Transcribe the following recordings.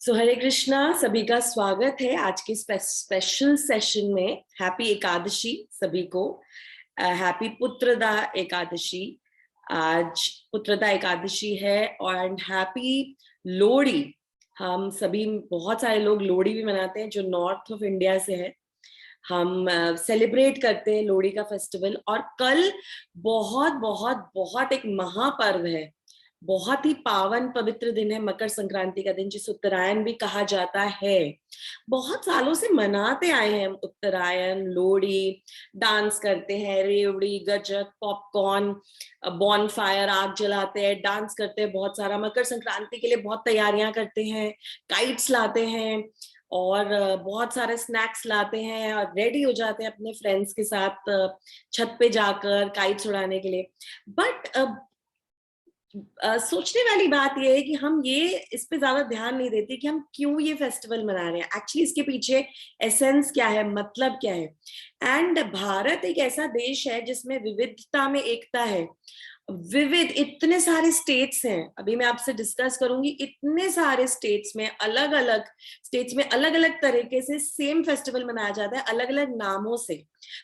हरे कृष्णा, सभी का स्वागत है आज के स्पेशल सेशन में। हैप्पी एकादशी सभी को। हैप्पी पुत्रदा एकादशी। आज पुत्रदा एकादशी है और हैप्पी लोहड़ी। हम सभी, बहुत सारे लोग लोहड़ी भी मनाते हैं जो नॉर्थ ऑफ इंडिया से है। हम सेलिब्रेट करते हैं लोहड़ी का फेस्टिवल। और कल बहुत बहुत बहुत एक महापर्व है, बहुत ही पावन पवित्र दिन है, मकर संक्रांति का दिन, जिसे उत्तरायण भी कहा जाता है। बहुत सालों से मनाते आए हैं हम उत्तरायण, लोहड़ी। डांस करते हैं, रेवड़ी, गजक, पॉपकॉर्न, बॉन फायर, आग जलाते हैं, डांस करते हैं बहुत सारा। मकर संक्रांति के लिए बहुत तैयारियां करते हैं, काइट्स लाते हैं और बहुत सारे स्नैक्स लाते हैं और रेडी हो जाते हैं अपने फ्रेंड्स के साथ छत पे जाकर काइट्स उड़ाने के लिए। बट सोचने वाली बात यह है कि हम ये इस पे ज्यादा ध्यान नहीं देते कि हम क्यों ये फेस्टिवल मना रहे हैं, एक्चुअली इसके पीछे एसेंस क्या है, मतलब क्या है। एंड भारत एक ऐसा देश है जिसमें विविधता में एकता है। विविध इतने सारे स्टेट्स हैं, अभी मैं आपसे डिस्कस करूंगी। इतने सारे स्टेट्स में अलग अलग तरीके से सेम फेस्टिवल मनाया जाता है, अलग अलग नामों से।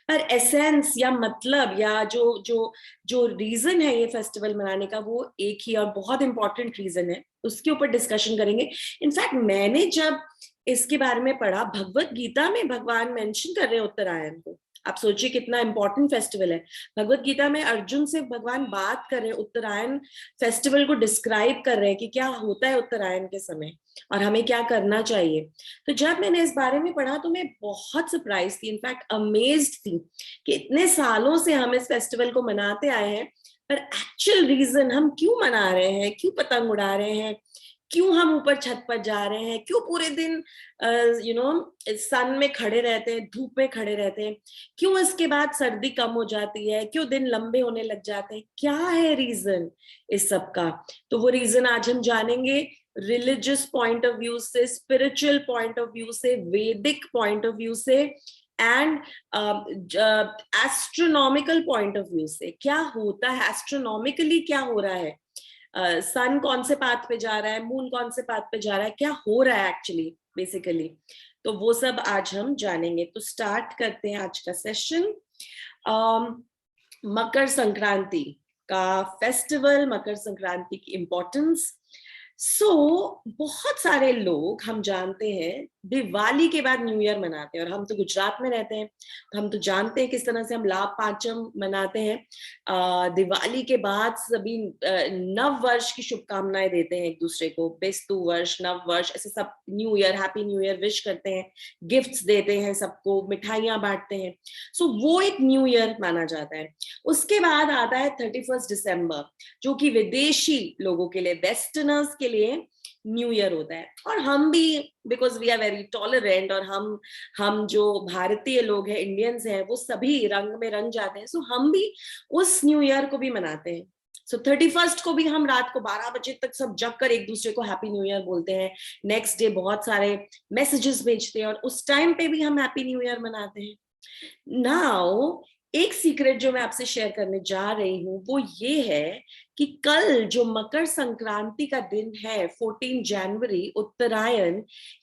पर एसेंस या मतलब या जो जो जो रीजन है ये फेस्टिवल मनाने का, वो एक ही और बहुत इंपॉर्टेंट रीजन है। उसके ऊपर डिस्कशन करेंगे। इनफैक्ट मैंने जब इसके बारे में पढ़ा, भगवत गीता में भगवान मेंशन कर रहे हैं उत्तरायण को। आप सोचिए कितना इंपॉर्टेंट फेस्टिवल है। भगवत गीता में अर्जुन से भगवान बात कर रहे हैं, उत्तरायण फेस्टिवल को डिस्क्राइब कर रहे हैं कि क्या होता है उत्तरायण के समय और हमें क्या करना चाहिए। तो जब मैंने इस बारे में पढ़ा तो मैं बहुत सरप्राइज थी, इनफैक्ट अमेज्ड थी कि इतने सालों से हम इस फेस्टिवल को मनाते आए हैं, पर एक्चुअल रीजन हम क्यों मना रहे हैं, क्यों पतंग उड़ा रहे हैं, क्यों हम ऊपर छत पर जा रहे हैं, क्यों पूरे दिन सन में खड़े रहते हैं, धूप में खड़े रहते हैं, क्यों इसके बाद सर्दी कम हो जाती है, क्यों दिन लंबे होने लग जाते हैं, क्या है रीजन इस सब का। तो वो रीजन आज हम जानेंगे, रिलीजियस पॉइंट ऑफ व्यू से, स्पिरिचुअल पॉइंट ऑफ व्यू से, वैदिक पॉइंट ऑफ व्यू से and astronomical point of view से। क्या होता है एस्ट्रोनॉमिकली, क्या हो रहा है, सन कौन से पाथ पे जा रहा है, मून कौन से पाथ पे जा रहा है, क्या हो रहा है एक्चुअली बेसिकली। तो वो सब आज हम जानेंगे। तो स्टार्ट करते हैं आज का सेशन। मकर संक्रांति का फेस्टिवल, मकर संक्रांति की इम्पोर्टेंस। बहुत सारे लोग, हम जानते हैं, दिवाली के बाद न्यू ईयर मनाते हैं। और हम तो गुजरात में रहते हैं तो हम तो जानते हैं किस तरह से हम लाभ पांचम मनाते हैं। दिवाली के बाद सभी नव वर्ष की शुभकामनाएं देते हैं एक दूसरे को, बेस्तु वर्ष, नव वर्ष, ऐसे सब new year, happy new year wish करते हैं, गिफ्ट्स देते हैं सबको, मिठाइयां बांटते हैं। वो एक न्यू ईयर माना जाता है। उसके बाद आता है 31 दिसंबर, जो कि विदेशी लोगों के लिए, वेस्टर्नर्स के लिए न्यू ईयर होता है। और हम भी, because we are very tolerant, और हम जो भारतीय लोग हैं, इंडियंस हैं, वो सभी रंग में रंग जाते हैं। हम भी उस न्यू ईयर को भी मनाते हैं। 31 को भी हम रात को 12 बजे तक सब जग कर एक दूसरे को हैप्पी न्यू ईयर बोलते हैं। नेक्स्ट डे बहुत सारे मैसेजेस भेजते हैं और उस टाइम पे भी हम हैप्पी न्यू ईयर मनाते हैं। नाउ एक सीक्रेट जो मैं आपसे शेयर करने जा रही हूँ वो ये है कि कल जो मकर संक्रांति का दिन है, 14 जनवरी, उत्तरायण,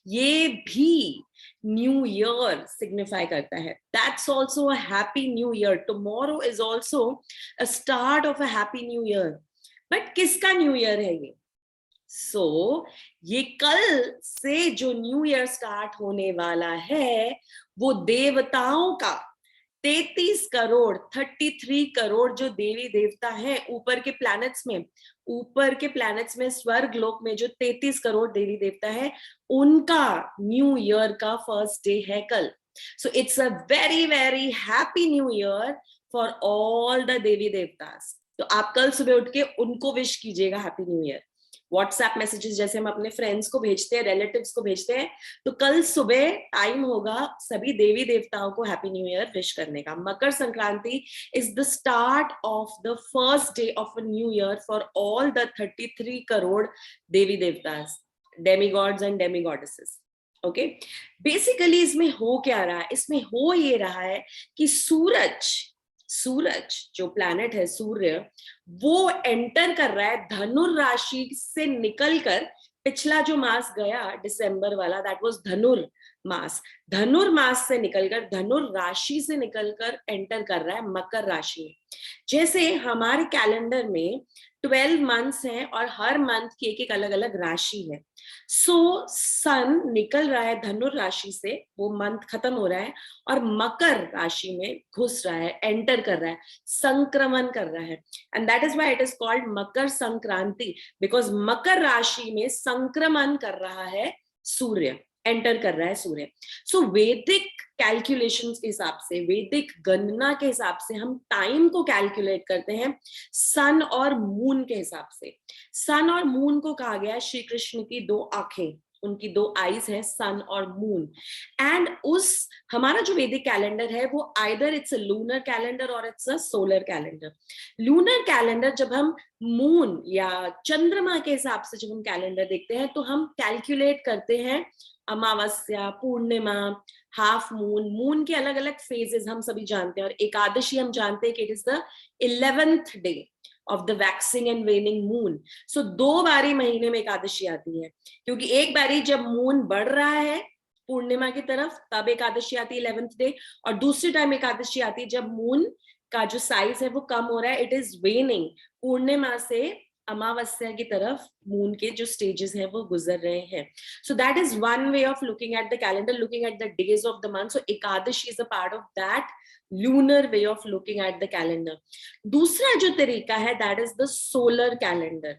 ये भी न्यू ईयर सिग्निफाई करता है। That's also a happy new year. Tomorrow is also a start of a happy new year. But किसका न्यू ईयर है ये? ये कल से जो न्यू ईयर स्टार्ट होने वाला है वो देवताओं का 33 करोड़ जो देवी देवता हैं ऊपर के प्लैनेट्स में स्वर्ग लोक में जो 33 करोड़ देवी देवता है, उनका न्यू ईयर का फर्स्ट डे है कल। So it's a very very happy new year for all the devi devatas. तो आप कल सुबह उठ के उनको विश कीजिएगा happy new year. WhatsApp messages जैसे हम अपने फ्रेंड्स को भेजते हैं, रिलेटिव्स को भेजते हैं, तो कल सुबह टाइम होगा सभी देवी देवताओं को हैप्पी न्यू ईयर विश करने का। Makar Sankranti is the start of the first day of a new year for all the 33 crore devi devatas, demigods and demigoddesses. Okay, basically इसमें हो क्या रहा है? इसमें हो ये रहा है कि सूरज जो प्लैनेट है, सूर्य, वो एंटर कर रहा है धनुर राशि से निकलकर पिछला जो मास गया दिसंबर वाला, दैट वाज धनुर्मास। धनुर्मास से निकलकर, धनुर राशि से निकलकर एंटर कर रहा है मकर राशि में। जैसे हमारे कैलेंडर में 12 मंथ्स हैं और हर मंथ की एक एक अलग अलग राशि है। सो सन निकल रहा है धनुर राशि से, वो मंथ खत्म हो रहा है, और मकर राशि में घुस रहा है, एंटर कर रहा है, संक्रमण कर रहा है। And that is why it is called Makar Sankranti, because मकर राशि में संक्रमण कर रहा है सूर्य, एंटर कर रहा है सूर्य। सो वैदिक कैलकुलेशंस के हिसाब से, वैदिक गणना के हिसाब से हम टाइम को कैलकुलेट करते हैं सन और मून के हिसाब से। सन और मून को कहा गया है श्री कृष्ण की दो आंखें, उनकी दो आईज है, सन और मून। एंड उस हमारा जो वैदिक कैलेंडर है वो either it's a lunar calendar और it's a solar calendar. Lunar calendar जब हम मून या चंद्रमा के हिसाब से जब हम कैलेंडर देखते हैं तो हम कैलकुलेट करते हैं अमावस्या, पूर्णिमा, हाफ मून, मून के अलग अलग फेजेस हम सभी जानते हैं, और एकादशी हम जानते हैं कि it is the 11th day of the waxing and waning moon. So 2 बारी महीने में एकादशी आती है, क्योंकि एक बारी जब मून बढ़ रहा है पूर्णिमा की तरफ तब एकादशी आती है 11th डे, और दूसरी टाइम एकादशी आती है जब मून का जो साइज है वो कम हो रहा है, इट इज वेनिंग, पूर्णिमा से अमावस्या की तरफ मून के जो स्टेजेस हैं वो गुजर रहे हैं। सो that is one way of looking at the calendar, looking at the days of the month. So Ekadashi is a part of that lunar way of looking at the calendar. दूसरा जो तरीका है that is the solar calendar,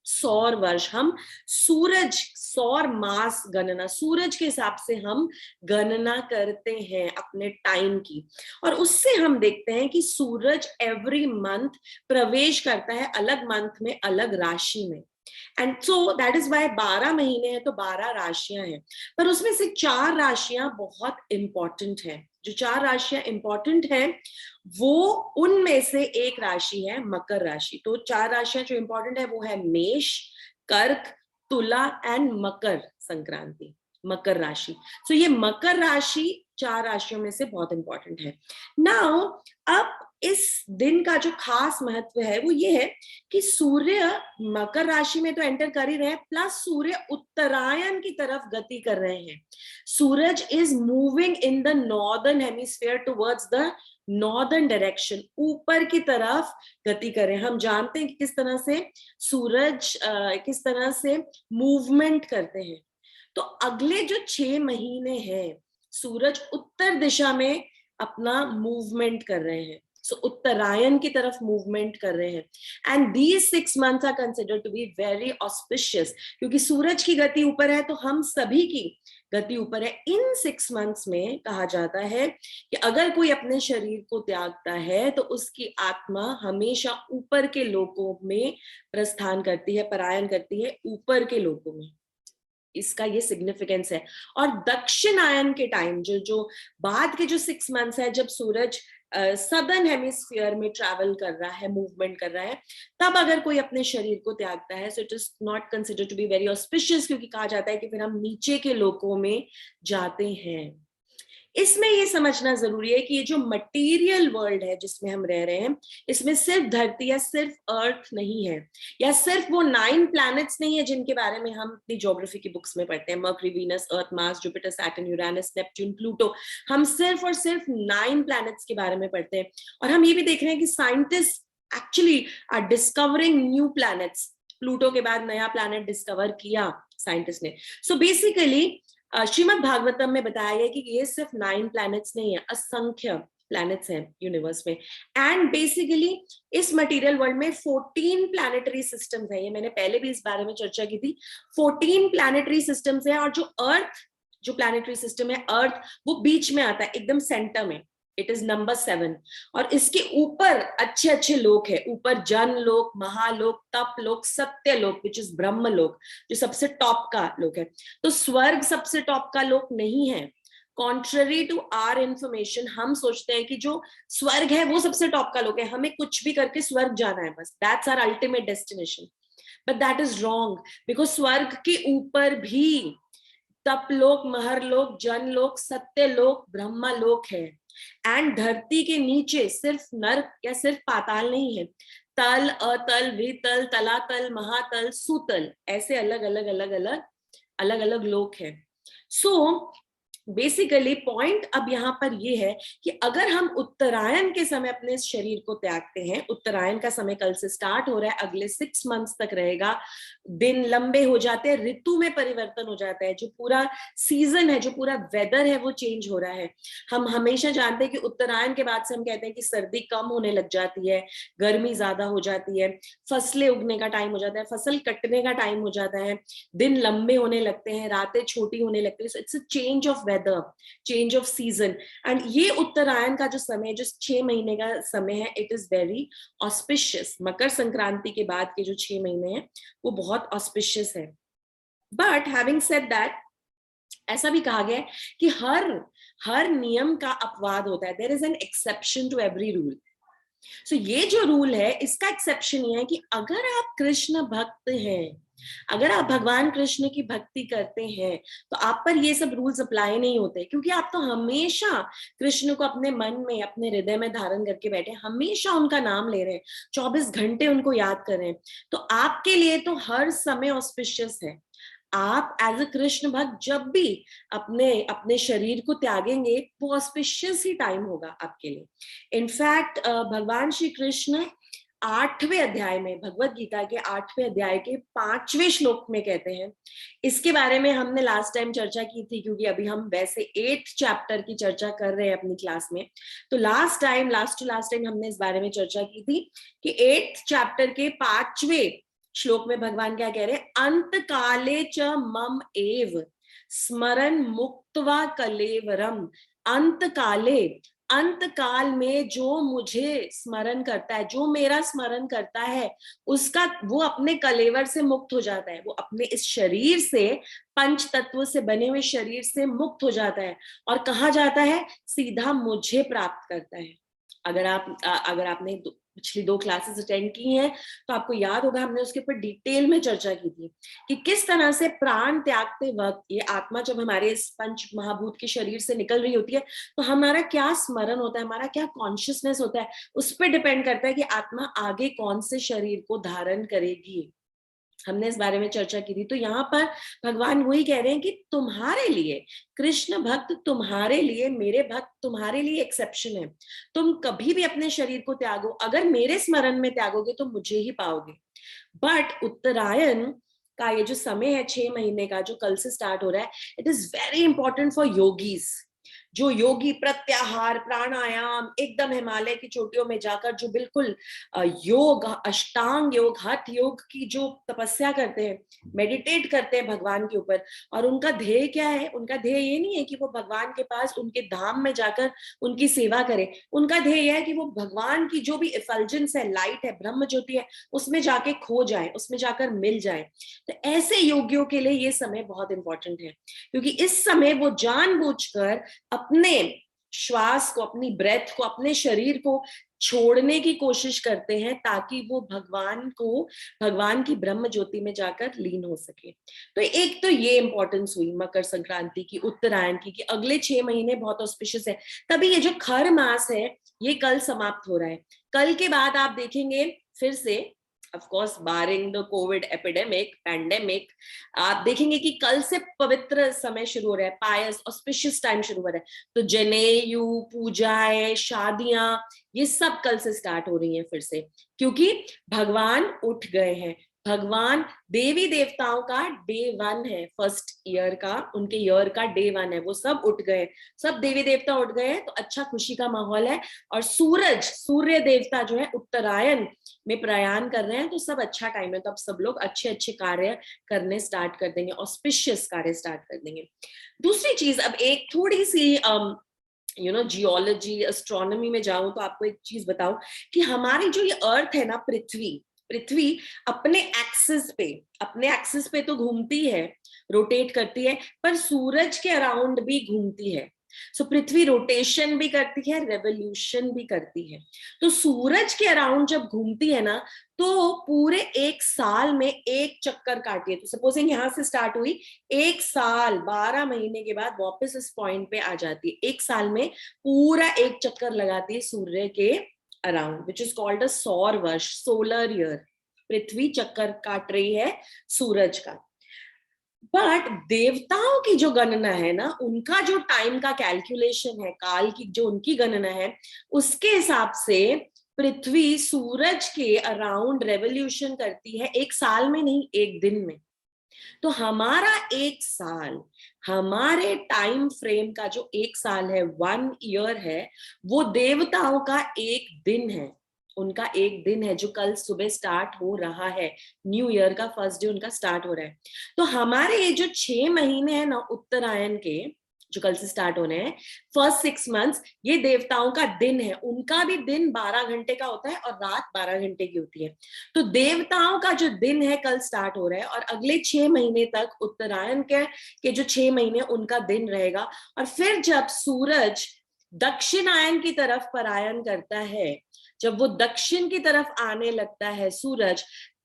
सौर वर्ष। हम सूरज, सौर मास गणना, सूरज के हिसाब से हम गणना करते हैं अपने टाइम की, और उससे हम देखते हैं कि सूरज एवरी मंथ प्रवेश करता है अलग मंथ में, अलग राशि में। And so that is why 12 महीने हैं तो 12 राशियां हैं, पर उसमें से 4 राशियां बहुत इंपॉर्टेंट हैं। जो 4 राशियां इंपॉर्टेंट हैं वो, उनमें से एक राशि है मकर राशि। तो 4 राशियां जो इंपॉर्टेंट है वो है मेष, कर्क, तुला एंड मकर संक्रांति, मकर राशि। सो ये मकर राशि 4 राशियों में से बहुत इंपॉर्टेंट है। नाउ अब इस दिन का जो खास महत्व है वो ये है कि सूर्य मकर राशि में तो एंटर कर ही रहे हैं, प्लस सूर्य उत्तरायण की तरफ गति कर रहे हैं। Suraj is moving in the northern hemisphere towards the northern direction, ऊपर की तरफ गति कर रहे हैं। हम जानते हैं कि किस तरह से सूरज किस तरह से मूवमेंट करते हैं। तो अगले जो 6 महीने हैं सूरज उत्तर दिशा में अपना मूवमेंट कर रहे हैं, सो उत्तरायण की तरफ मूवमेंट कर रहे हैं। And these 6 months are considered to be very auspicious, क्योंकि सूरज की गति ऊपर है तो हम सभी की गति ऊपर है। इन 6 मंथ्स में कहा जाता है कि अगर कोई अपने शरीर को त्यागता है तो उसकी आत्मा हमेशा ऊपर के लोकों में प्रस्थान करती है, पलायन करती है ऊपर के लोकों में। इसका ये सिग्निफिकेंस है। और दक्षिणायन के टाइम, जो बाद के जो 6 मंथ्स है जब सूरज सदर्न हेमिस्फीयर में ट्रैवल कर रहा है, मूवमेंट कर रहा है, तब अगर कोई अपने शरीर को त्यागता है so it is not considered to be very auspicious, क्योंकि कहा जाता है कि फिर हम नीचे के लोकों में जाते हैं। इसमें ये समझना जरूरी है कि ये जो मटेरियल वर्ल्ड है जिसमें हम रह रहे हैं, इसमें सिर्फ धरती या सिर्फ अर्थ नहीं है, या सिर्फ वो 9 प्लैनेट्स नहीं है जिनके बारे में हम अपनी ज्योग्राफी की बुक्स में पढ़ते हैं, Mercury, Venus, Earth, Mars, Jupiter, Saturn, Uranus, Neptune, Pluto. हम सिर्फ और सिर्फ 9 प्लैनेट्स के बारे में पढ़ते हैं, और हम ये भी देख रहे हैं कि scientist actually are discovering new planets. Pluto के बाद नया प्लैनेट डिस्कवर किया साइंटिस्ट ने। सो बेसिकली श्रीमद् भागवतम में बताया गया कि ये सिर्फ 9 प्लैनेट्स नहीं है, असंख्य प्लैनेट्स हैं यूनिवर्स में। एंड बेसिकली इस मटेरियल वर्ल्ड में 14 प्लैनेटरी सिस्टम्स हैं। ये मैंने पहले भी इस बारे में चर्चा की थी। 14 प्लैनेटरी सिस्टम्स हैं, और जो अर्थ, जो प्लैनेटरी सिस्टम है अर्थ, वो बीच में आता है, एकदम सेंटर में। It is number 7। और इसके ऊपर अच्छे अच्छे लोक है, ऊपर जन लोक, महालोक, तप लोक, सत्य लोक, विच इज ब्रह्म लोक, जो सबसे टॉप का लोक है। तो स्वर्ग सबसे टॉप का लोक नहीं है। कॉन्ट्ररी टू आर इंफॉर्मेशन, हम सोचते हैं कि जो स्वर्ग है वो सबसे टॉप का लोक है, हमें कुछ भी करके स्वर्ग जाना है, बस that's our ultimate destination. But that is wrong, because स्वर्ग के ऊपर भी तपलोक, महरलोक, जनलोक, सत्यलोक, ब्रह्मलोक है। एंड धरती के नीचे सिर्फ नर्क या सिर्फ पाताल नहीं है, तल, अतल, वितल, तलातल, महातल, सुतल, ऐसे अलग अलग अलग अलग अलग अलग लोक हैं। सो बेसिकली पॉइंट अब यहाँ पर ये है कि अगर हम उत्तरायण के समय अपने इस शरीर को त्यागते हैं, उत्तरायण का समय कल से स्टार्ट हो रहा है, अगले 6 मंथ्स तक रहेगा, दिन लंबे हो जाते हैं, ऋतु में परिवर्तन हो जाता है, जो पूरा सीजन है, जो पूरा वेदर है वो चेंज हो रहा है। हम हमेशा जानते हैं कि उत्तरायण के बाद से हम कहते हैं कि सर्दी कम होने लग जाती है, गर्मी ज्यादा हो जाती है, फसलें उगने का टाइम हो जाता है, फसल कटने का टाइम हो जाता है, दिन लंबे होने लगते हैं, रातें छोटी होने लगती है। So it's a change of weather, change of season. And ये उत्तरायण का जो समय, जो 6 महीने का समय है, it is very auspicious. Makar Sankranti के बाद के जो 6 महीने हैं वो बहुत ऑस्पिशियस है। बट हैविंग सेड दैट, ऐसा भी कहा गया है कि हर नियम का अपवाद होता है, there is an exception to every rule. So ये जो रूल है, इसका एक्सेप्शन ये है कि अगर आप कृष्ण भक्त हैं, अगर आप भगवान कृष्ण की भक्ति करते हैं, तो आप पर ये सब रूल्स अप्लाई नहीं होते, क्योंकि आप तो हमेशा कृष्ण को अपने मन में, अपने हृदय में धारण करके बैठे, हमेशा उनका नाम ले रहे हैं, 24 घंटे उनको याद कर रहे हैं। तो आपके लिए तो हर समय ऑस्पिशियस है। आप एज अ कृष्ण भक्त जब भी अपने अपने शरीर को त्यागेंगे, वो ऑस्पिशियस ही टाइम होगा आपके लिए। इनफैक्ट भगवान श्री कृष्ण 8वें अध्याय में, भगवत गीता के 8वें अध्याय के 5वें श्लोक में कहते हैं, इसके बारे में हमने लास्ट टाइम चर्चा की थी, क्योंकि अभी हम वैसे 8th चैप्टर की चर्चा कर रहे हैं अपनी क्लास में। तो लास्ट टू लास्ट टाइम हमने इस बारे में चर्चा की थी कि 8th चैप्टर के 5वें श्लोक में भगवान क्या कह रहे हैं, अंत काले च मम एव स्मरण मुक्त्वा कलेवरम। अंत काले, अंत काल में जो मुझे स्मरण करता है, जो मेरा स्मरण करता है, उसका, वो अपने कलेवर से मुक्त हो जाता है, वो अपने इस शरीर से, पंच तत्व से बने हुए शरीर से मुक्त हो जाता है, और कहा जाता है सीधा मुझे प्राप्त करता है। अगर आपने पिछली 2 क्लासेस अटेंड की हैं, तो आपको याद होगा हमने उसके ऊपर डिटेल में चर्चा की थी कि किस तरह से प्राण त्यागते वक्त ये आत्मा जब हमारे इस पंच महाभूत के शरीर से निकल रही होती है, तो हमारा क्या स्मरण होता है, हमारा क्या कॉन्शियसनेस होता है, उस पर डिपेंड करता है कि आत्मा आगे कौन से शरीर को धारण करेगी। हमने इस बारे में चर्चा की थी। तो यहाँ पर भगवान वही कह रहे हैं कि तुम्हारे लिए, कृष्ण भक्त तुम्हारे लिए, मेरे भक्त तुम्हारे लिए एक्सेप्शन है। तुम कभी भी अपने शरीर को त्यागो, अगर मेरे स्मरण में त्यागोगे तो मुझे ही पाओगे। बट उत्तरायण का ये जो समय है 6 महीने का, जो कल से स्टार्ट हो रहा है, it is very important for yogis. जो योगी प्रत्याहार, प्राणायाम, एकदम हिमालय की चोटियों में जाकर जो बिल्कुल योग, अष्टांग योग, हठ योग की जो तपस्या करते हैं, मेडिटेट करते हैं भगवान के ऊपर, और उनका ध्येय क्या है, उनका ध्येय ये नहीं है कि वो भगवान के पास, उनके धाम में जाकर उनकी सेवा करें। उनका ध्येय है कि वो भगवान की जो भी इफल्जेंस है, लाइट है, ब्रह्म ज्योति है, उसमें जाके खो जाए, उसमें जाकर मिल जाए। तो ऐसे योगियों के लिए ये समय बहुत इंपॉर्टेंट है, क्योंकि इस समय वो जानबूझकर अपने श्वास को, अपनी ब्रेथ को, अपने शरीर को छोड़ने की कोशिश करते हैं, ताकि वो भगवान को, भगवान की ब्रह्म ज्योति में जाकर लीन हो सके। तो एक तो ये इंपॉर्टेंस हुई मकर संक्रांति की, उत्तरायण की, कि अगले 6 महीने बहुत ऑस्पिशियस है। तभी ये जो खर मास है, ये कल समाप्त हो रहा है। कल के बाद आप देखेंगे फिर से, of course barring the COVID pandemic, आप देखेंगे कि कल से पवित्र समय शुरू हो रहा है, पायस ऑस्पिशियस टाइम शुरू हो रहा है। तो जनेयू, पूजाएं, शादियां, ये सब कल से स्टार्ट हो रही हैं फिर से, क्योंकि भगवान उठ गए हैं। भगवान, देवी देवताओं का डे 1 है, फर्स्ट ईयर का, उनके ईयर का डे 1 है, वो सब उठ गए, सब देवी देवता उठ गए हैं, तो अच्छा खुशी का माहौल है। और सूर्य देवता जो है उत्तरायण में प्रयाण कर रहे हैं, तो सब अच्छा टाइम है। तो अब सब लोग अच्छे अच्छे कार्य करने स्टार्ट कर देंगे, ऑस्पिशियस कार्य स्टार्ट कर देंगे। दूसरी चीज, अब एक थोड़ी सी जियोलॉजी, एस्ट्रोनॉमी में जाऊं तो आपको एक चीज बताऊं कि हमारी जो ये अर्थ है ना, पृथ्वी अपने एक्सिस पे तो घूमती है, रोटेट करती है, पर सूरज के अराउंड भी घूमती है। सो पृथ्वी रोटेशन भी करती है, रेवोल्यूशन भी करती है। तो सूरज के अराउंड जब घूमती है ना, तो पूरे 1 साल में एक चक्कर काटती है। तो सपोजिंग यहां से स्टार्ट हुई, 1 साल 12 महीने के बाद वापस इस पॉइंट पे आ जाती है। 1 साल में पूरा एक चक्कर लगाती है सूर्य के around, which is called a सौर वर्ष, सोलर ईयर। पृथ्वी चक्कर काट रही है सूरज का। बट देवताओं की जो गणना है ना, उनका जो टाइम का कैलकुलेशन है, काल की जो उनकी गणना है, उसके हिसाब से पृथ्वी सूरज के अराउंड रेवोल्यूशन करती है, एक साल में नहीं, एक दिन में। तो हमारा एक साल, हमारे टाइम फ्रेम का जो एक साल है, 1 ईयर है, वो देवताओं का एक दिन है। उनका एक दिन है जो कल सुबह स्टार्ट हो रहा है, न्यू ईयर का फर्स्ट डे उनका स्टार्ट हो रहा है। तो हमारे ये जो 6 महीने हैं ना उत्तरायण के, जो कल से स्टार्ट होने हैं, फर्स्ट 6 मंथ्स, ये देवताओं का दिन है। उनका भी दिन 12 घंटे का होता है और रात 12 घंटे की होती है। तो देवताओं का जो दिन है कल स्टार्ट हो रहा है, और अगले 6 महीने तक उत्तरायण के जो 6 महीने उनका दिन रहेगा। और फिर जब सूरज दक्षिणायन की तरफ पलायन करता है, जब वो दक्षिण की तरफ आने लगता है सूरज,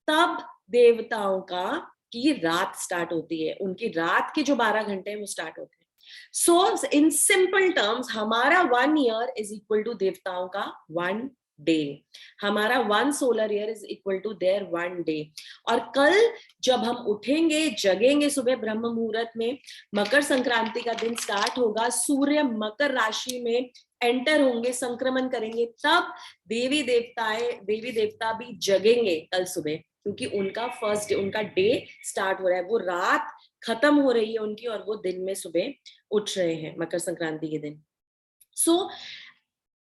तब देवताओं का की रात स्टार्ट होती है। उनकी रात के जो 12 घंटे हैं वो स्टार्ट होते हैं। सो इन सिंपल टर्म्स, हमारा 1 ईयर इज इक्वल टू देवताओं का 1 डे। हमारा 1 solar year is equal to their 1 day. और कल जब हम उठेंगे, जगेंगे सुबह ब्रह्म मुहूर्त में, मकर संक्रांति का दिन स्टार्ट होगा, सूर्य मकर राशि में एंटर होंगे, संक्रमण करेंगे, तब देवी देवता भी जगेंगे कल सुबह, क्योंकि उनका फर्स्ट डे, उनका डे स्टार्ट हो रहा है। वो रात खत्म हो रही है उनकी और वो दिन में सुबह उठ रहे हैं मकर संक्रांति के दिन। सो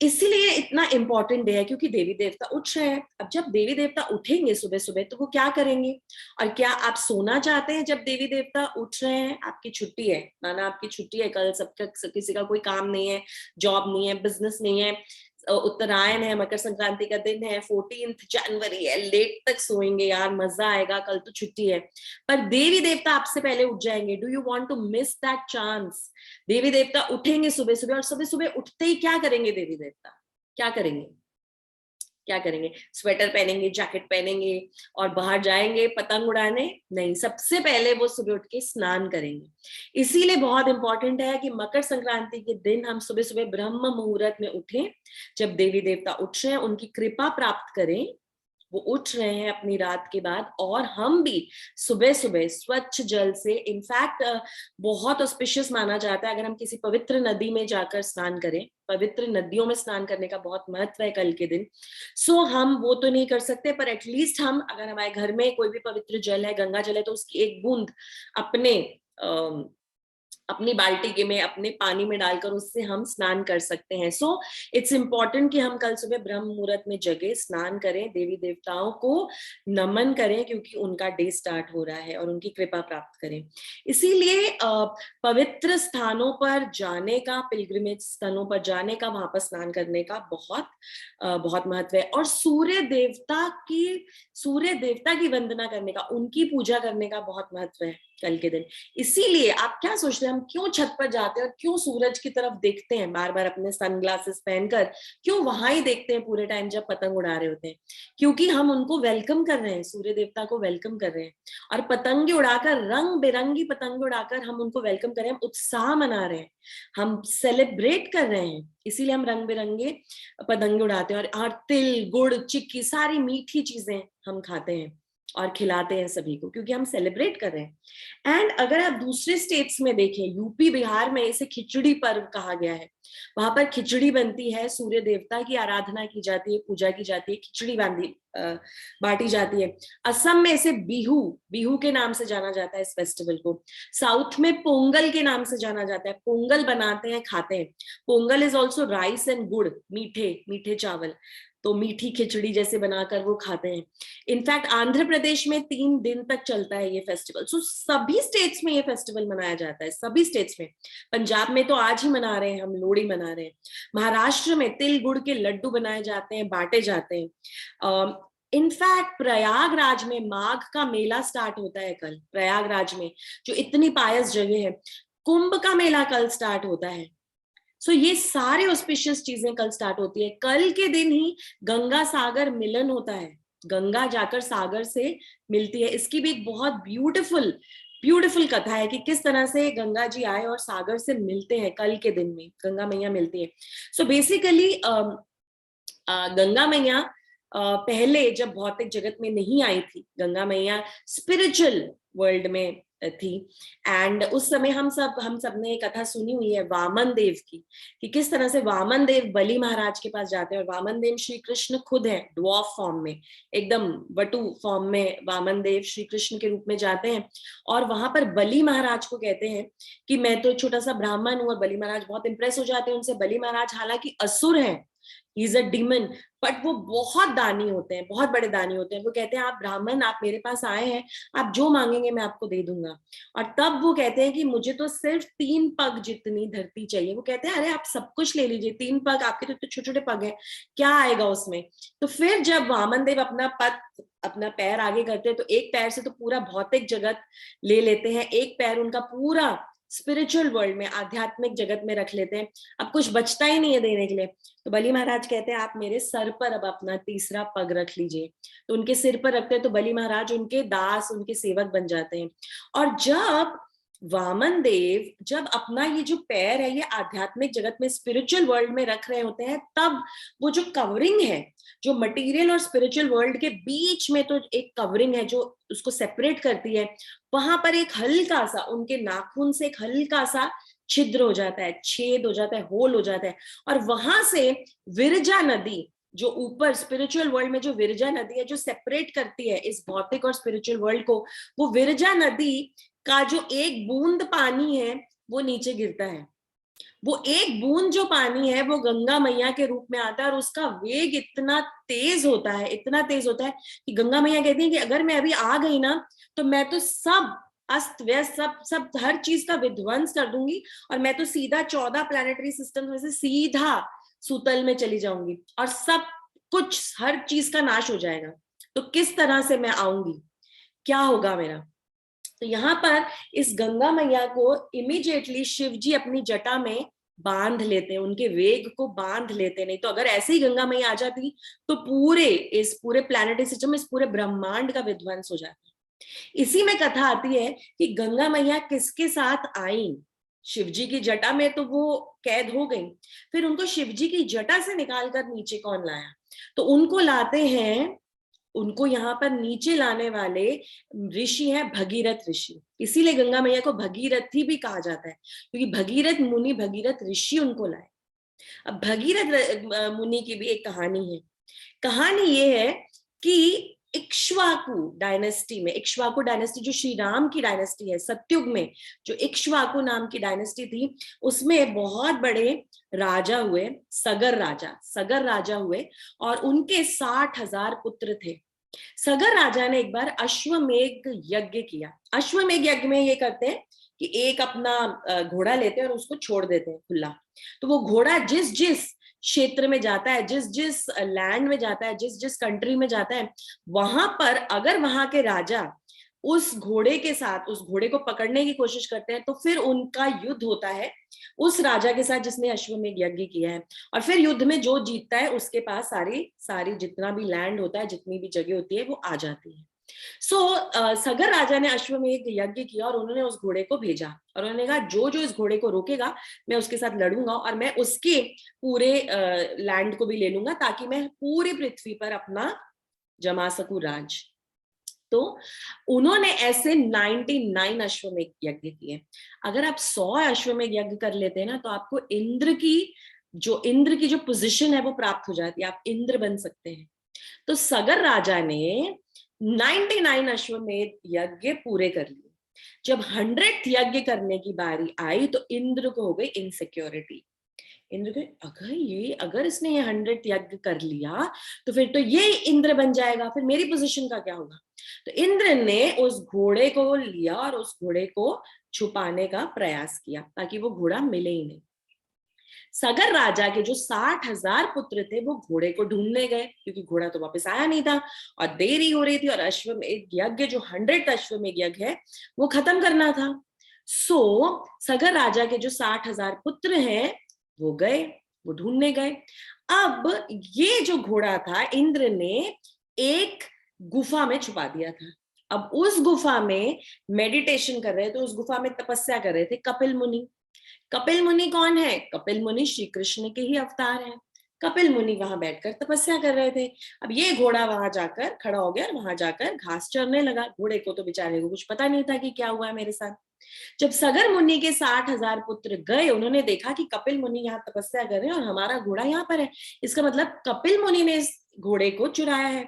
इसीलिए इतना इंपॉर्टेंट डे है, क्योंकि देवी देवता उठ रहे हैं। अब जब देवी देवता उठेंगे सुबह सुबह, तो वो क्या करेंगे? और क्या आप सोना चाहते हैं जब देवी देवता उठ रहे हैं? आपकी छुट्टी है, माना आपकी छुट्टी है कल, सबका किसी का कोई काम नहीं है, जॉब नहीं है, बिजनेस नहीं है, उत्तरायण है, मकर संक्रांति का दिन है, 14 जनवरी है, लेट तक सोएंगे, यार मजा आएगा, कल तो छुट्टी है। पर देवी देवता आपसे पहले उठ जाएंगे। Do you want to miss that chance? देवी देवता उठेंगे सुबह सुबह, और सुबह सुबह उठते ही क्या करेंगे देवी देवता? क्या करेंगे? क्या करेंगे? स्वेटर पहनेंगे, जैकेट पहनेंगे और बाहर जाएंगे पतंग उड़ाने? नहीं, सबसे पहले वो सुबह उठ के स्नान करेंगे। इसीलिए बहुत इंपॉर्टेंट है कि मकर संक्रांति के दिन हम सुबह सुबह ब्रह्म मुहूर्त में उठें, जब देवी देवता उठ रहे हैं, उनकी कृपा प्राप्त करें। वो उठ रहे हैं अपनी रात के बाद, और हम भी सुबह सुबह स्वच्छ जल से, इनफैक्ट बहुत ऑस्पिशियस माना जाता है अगर हम किसी पवित्र नदी में जाकर स्नान करें। पवित्र नदियों में स्नान करने का बहुत महत्व है कल के दिन। सो हम वो तो नहीं कर सकते, पर एटलीस्ट हम, अगर हमारे घर में कोई भी पवित्र जल है, गंगा जल है, तो उसकी एक बूंद अपनी बाल्टी के में, अपने पानी में डालकर उससे हम स्नान कर सकते हैं। सो इट्स इम्पॉर्टेंट कि हम कल सुबह ब्रह्म मुहूर्त में जगे, स्नान करें, देवी देवताओं को नमन करें, क्योंकि उनका डे स्टार्ट हो रहा है, और उनकी कृपा प्राप्त करें। इसीलिए पवित्र स्थानों पर जाने का, पिलग्रिमेज स्थानों पर जाने का, वहां पर स्नान करने का बहुत महत्व है। और सूर्य देवता की वंदना करने का, उनकी पूजा करने का बहुत महत्व है कल के दिन। इसीलिए आप क्या सोचते हैं, हम क्यों छत पर जाते हैं और क्यों सूरज की तरफ देखते हैं बार बार अपने सनग्लासेस पहनकर? क्यों वहां ही देखते हैं पूरे टाइम जब पतंग उड़ा रहे होते हैं? क्योंकि हम उनको वेलकम कर रहे हैं, सूर्य देवता को वेलकम कर रहे हैं। और पतंगे उड़ाकर, रंग बिरंगी पतंगे उड़ाकर हम उनको वेलकम कर रहे हैं, हम उत्साह मना रहे हैं, हम सेलिब्रेट कर रहे हैं। इसीलिए हम रंग बिरंगे पतंगे उड़ाते हैं, और तिल, गुड़, चिक्की, सारी मीठी चीजें हम खाते हैं और खिलाते हैं सभी को, क्योंकि हम सेलिब्रेट कर रहे हैं। एंड अगर आप दूसरे स्टेट्स में देखें, यूपी बिहार में इसे खिचड़ी पर्व कहा गया है। वहां पर खिचड़ी बनती है, सूर्य देवता की आराधना की जाती है, पूजा की जाती है, खिचड़ी बांटी जाती है। असम में इसे बिहू के नाम से जाना जाता है इस फेस्टिवल को। साउथ में पोंगल के नाम से जाना जाता है, पोंगल बनाते हैं, खाते हैं। Pongal is also rice and गुड़, मीठे चावल, तो मीठी खिचड़ी जैसे बनाकर वो खाते हैं। इनफैक्ट आंध्र प्रदेश में 3 दिन तक चलता है ये फेस्टिवल। सो सभी स्टेट्स में ये फेस्टिवल मनाया जाता है, सभी स्टेट्स में। पंजाब में तो आज ही मना रहे हैं, हम लोहड़ी मना रहे हैं। महाराष्ट्र में तिल गुड़ के लड्डू बनाए जाते हैं, बांटे जाते हैं। इनफैक्ट प्रयागराज में माघ का मेला स्टार्ट होता है कल। प्रयागराज में, जो इतनी पायस जगह है, कुंभ का मेला कल स्टार्ट होता है। सो ये सारे ऑस्पिशियस चीजें कल स्टार्ट होती है। कल के दिन ही गंगा सागर मिलन होता है, गंगा जाकर सागर से मिलती है। इसकी भी एक बहुत ब्यूटीफुल कथा है कि किस तरह से गंगा जी आए और सागर से मिलते हैं, कल के दिन में गंगा मैया मिलती है। सो बेसिकली गंगा मैया पहले जब भौतिक जगत में नहीं आई थी, गंगा मैया स्पिरिचुअल वर्ल्ड में थी। एंड उस समय हम सब ने कथा सुनी हुई है वामन देव की, कि किस तरह से वामन देव बलि महाराज के पास जाते हैं, और वामन देव श्री कृष्ण खुद है, ड्वार्फ फॉर्म में, एकदम वटु फॉर्म में वामन देव श्री कृष्ण के रूप में जाते हैं। और वहां पर बलि महाराज को कहते हैं कि मैं तो छोटा सा ब्राह्मण हूँ, और बलि महाराज बहुत इंप्रेस हो जाते हैं उनसे। बलि महाराज हालांकि असुर है, he is a demon, but वो बहुत दानी होते हैं, बहुत बड़े दानी होते हैं। वो कहते हैं आप ब्राह्मण, आप मेरे पास आए हैं, आप जो मांगेंगे मैं आपको दे दूंगा। और तब वो कहते हैं कि मुझे तो सिर्फ 3 पग जितनी धरती चाहिए। वो कहते हैं अरे आप सब कुछ ले लीजिए, 3 पग, आपके तो छोटे छोटे पग हैं, क्या आएगा उसमें। तो फिर जब वामन देव अपना पैर आगे करते हैं, तो एक पैर से तो पूरा भौतिक जगत ले लेते हैं, एक पैर उनका पूरा स्पिरिचुअल वर्ल्ड में, आध्यात्मिक जगत में रख लेते हैं। अब कुछ बचता ही नहीं है देने के लिए। तो बलि महाराज कहते हैं आप मेरे सर पर अब अपना तीसरा पग रख लीजिए। तो उनके सिर पर रखते हैं, तो बलि महाराज उनके दास, उनके सेवक बन जाते हैं। और जब वामन देव जब अपना ये जो पैर है ये आध्यात्मिक जगत में, स्पिरिचुअल वर्ल्ड में रख रहे होते हैं, तब वो जो कवरिंग है, जो मटेरियल और स्पिरिचुअल वर्ल्ड के बीच में तो एक कवरिंग है जो उसको सेपरेट करती है, वहां पर एक हल्का सा, उनके नाखून से एक हल्का सा छिद्र हो जाता है, छेद हो जाता है, होल हो जाता है। और वहां से विरजा नदी, जो ऊपर स्पिरिचुअल वर्ल्ड में जो विरजा नदी है, जो सेपरेट करती है इस भौतिक और स्पिरिचुअल वर्ल्ड को, वो विरजा नदी का जो एक बूंद पानी है वो नीचे गिरता है। वो एक बूंद जो पानी है वो गंगा मैया के रूप में आता है, और उसका वेग इतना तेज होता है, इतना तेज होता है कि गंगा मैया कहती है कि अगर मैं अभी आ गई ना, तो मैं तो सब अस्त व्यस्त, सब सब हर चीज का विध्वंस कर दूंगी, और मैं तो सीधा 14 प्लैनेटरी सिस्टम में से सीधा सूतल में चली जाऊंगी, और सब कुछ, हर चीज का नाश हो जाएगा। तो किस तरह से मैं आऊंगी, क्या होगा मेरा। तो यहाँ पर इस गंगा मैया को इमीडिएटली शिव जी अपनी जटा में बांध लेते हैं, उनके वेग को बांध लेते हैं। नहीं तो अगर ऐसे ही गंगा मैया आ जाती तो इस पूरे प्लैनेटरी सिस्टम, इस पूरे ब्रह्मांड का विध्वंस हो जाता। इसी में कथा आती है कि गंगा मैया किसके साथ आई। शिव जी की जटा में तो वो कैद हो गई, फिर उनको शिव जी की जटा से निकालकर नीचे कौन लाया, तो उनको लाते हैं, उनको यहाँ पर नीचे लाने वाले ऋषि हैं भगीरथ ऋषि। इसीलिए गंगा मैया को भगीरथी भी कहा जाता है, क्योंकि भगीरथ मुनि, भगीरथ ऋषि उनको लाए। अब भगीरथ मुनि की भी एक कहानी है। कहानी ये है कि इक्ष्वाकु डायनेस्टी में, इक्ष्वाकु डायनेस्टी जो श्री राम की डायनेस्टी है, सतयुग में जो इक्ष्वाकु नाम की डायनेस्टी थी, उसमें बहुत बड़े राजा हुए, सगर राजा हुए, और उनके 60,000 पुत्र थे। सगर राजा ने एक बार अश्वमेघ यज्ञ किया। अश्वमेघ यज्ञ में ये करते हैं कि एक अपना घोड़ा लेते हैं और उसको छोड़ देते हैं खुला। तो वो घोड़ा जिस जिस क्षेत्र में जाता है, जिस जिस लैंड में जाता है, जिस जिस कंट्री में जाता है, वहां पर अगर वहां के राजा उस घोड़े के साथ, उस घोड़े को पकड़ने की कोशिश करते हैं, तो फिर उनका युद्ध होता है उस राजा के साथ जिसने अश्वमेघ यज्ञ किया है। और फिर युद्ध में जो जीतता है उसके पास सारी जितना भी लैंड होता है, जितनी भी जगह होती है, वो आ जाती है। सगर राजा ने अश्वमेघ यज्ञ किया, और उन्होंने उस घोड़े को भेजा, और उन्होंने कहा जो जो इस घोड़े को रोकेगा मैं उसके साथ लड़ूंगा, और मैं उसके पूरे लैंड को भी ले लूंगा, ताकि मैं पूरी पृथ्वी पर अपना जमा सकूं राज। तो उन्होंने ऐसे 99 अश्वमेघ यज्ञ किए। अगर आप 100 अश्वमेघ यज्ञ कर लेते हैं ना, तो आपको इंद्र की जो पोजीशन है वो प्राप्त हो जाती है, आप इंद्र बन सकते हैं। तो सगर राजा ने 99 अश्वमेध यज्ञ पूरे कर लिए। जब 100th यज्ञ करने की बारी आई तो इंद्र को हो गई इनसिक्योरिटी। इंद्र को अगर इसने ये 100th यज्ञ कर लिया तो फिर तो ये इंद्र बन जाएगा, फिर मेरी पोजीशन का क्या होगा। तो इंद्र ने उस घोड़े को लिया और उस घोड़े को छुपाने का प्रयास किया ताकि वो घोड़ा मिले ही नहीं। सगर राजा के जो 60,000 पुत्र थे वो घोड़े को ढूंढने गए, क्योंकि घोड़ा तो वापस आया नहीं था और देरी हो रही थी, और अश्वमेध यज्ञ जो 100th अश्वमेध यज्ञ है वो खत्म करना था। सगर राजा के जो 60,000 पुत्र हैं वो गए, वो ढूंढने गए। अब ये जो घोड़ा था इंद्र ने एक गुफा में छुपा दिया था। अब उस गुफा में मेडिटेशन कर रहे थे, उस गुफा में तपस्या कर रहे थे कपिल मुनि। कपिल मुनि कौन है? कपिल मुनि श्री कृष्ण के ही अवतार हैं। कपिल मुनि वहां बैठकर तपस्या कर रहे थे। अब ये घोड़ा वहां जाकर खड़ा हो गया और वहां जाकर घास चरने लगा। घोड़े को तो बेचारे को कुछ पता नहीं था कि क्या हुआ है मेरे साथ। जब सगर मुनि के 60,000 पुत्र गए, उन्होंने देखा कि कपिल मुनि यहाँ तपस्या कर रहे हैं और हमारा घोड़ा यहाँ पर है, इसका मतलब कपिल मुनि ने इस घोड़े को चुराया है।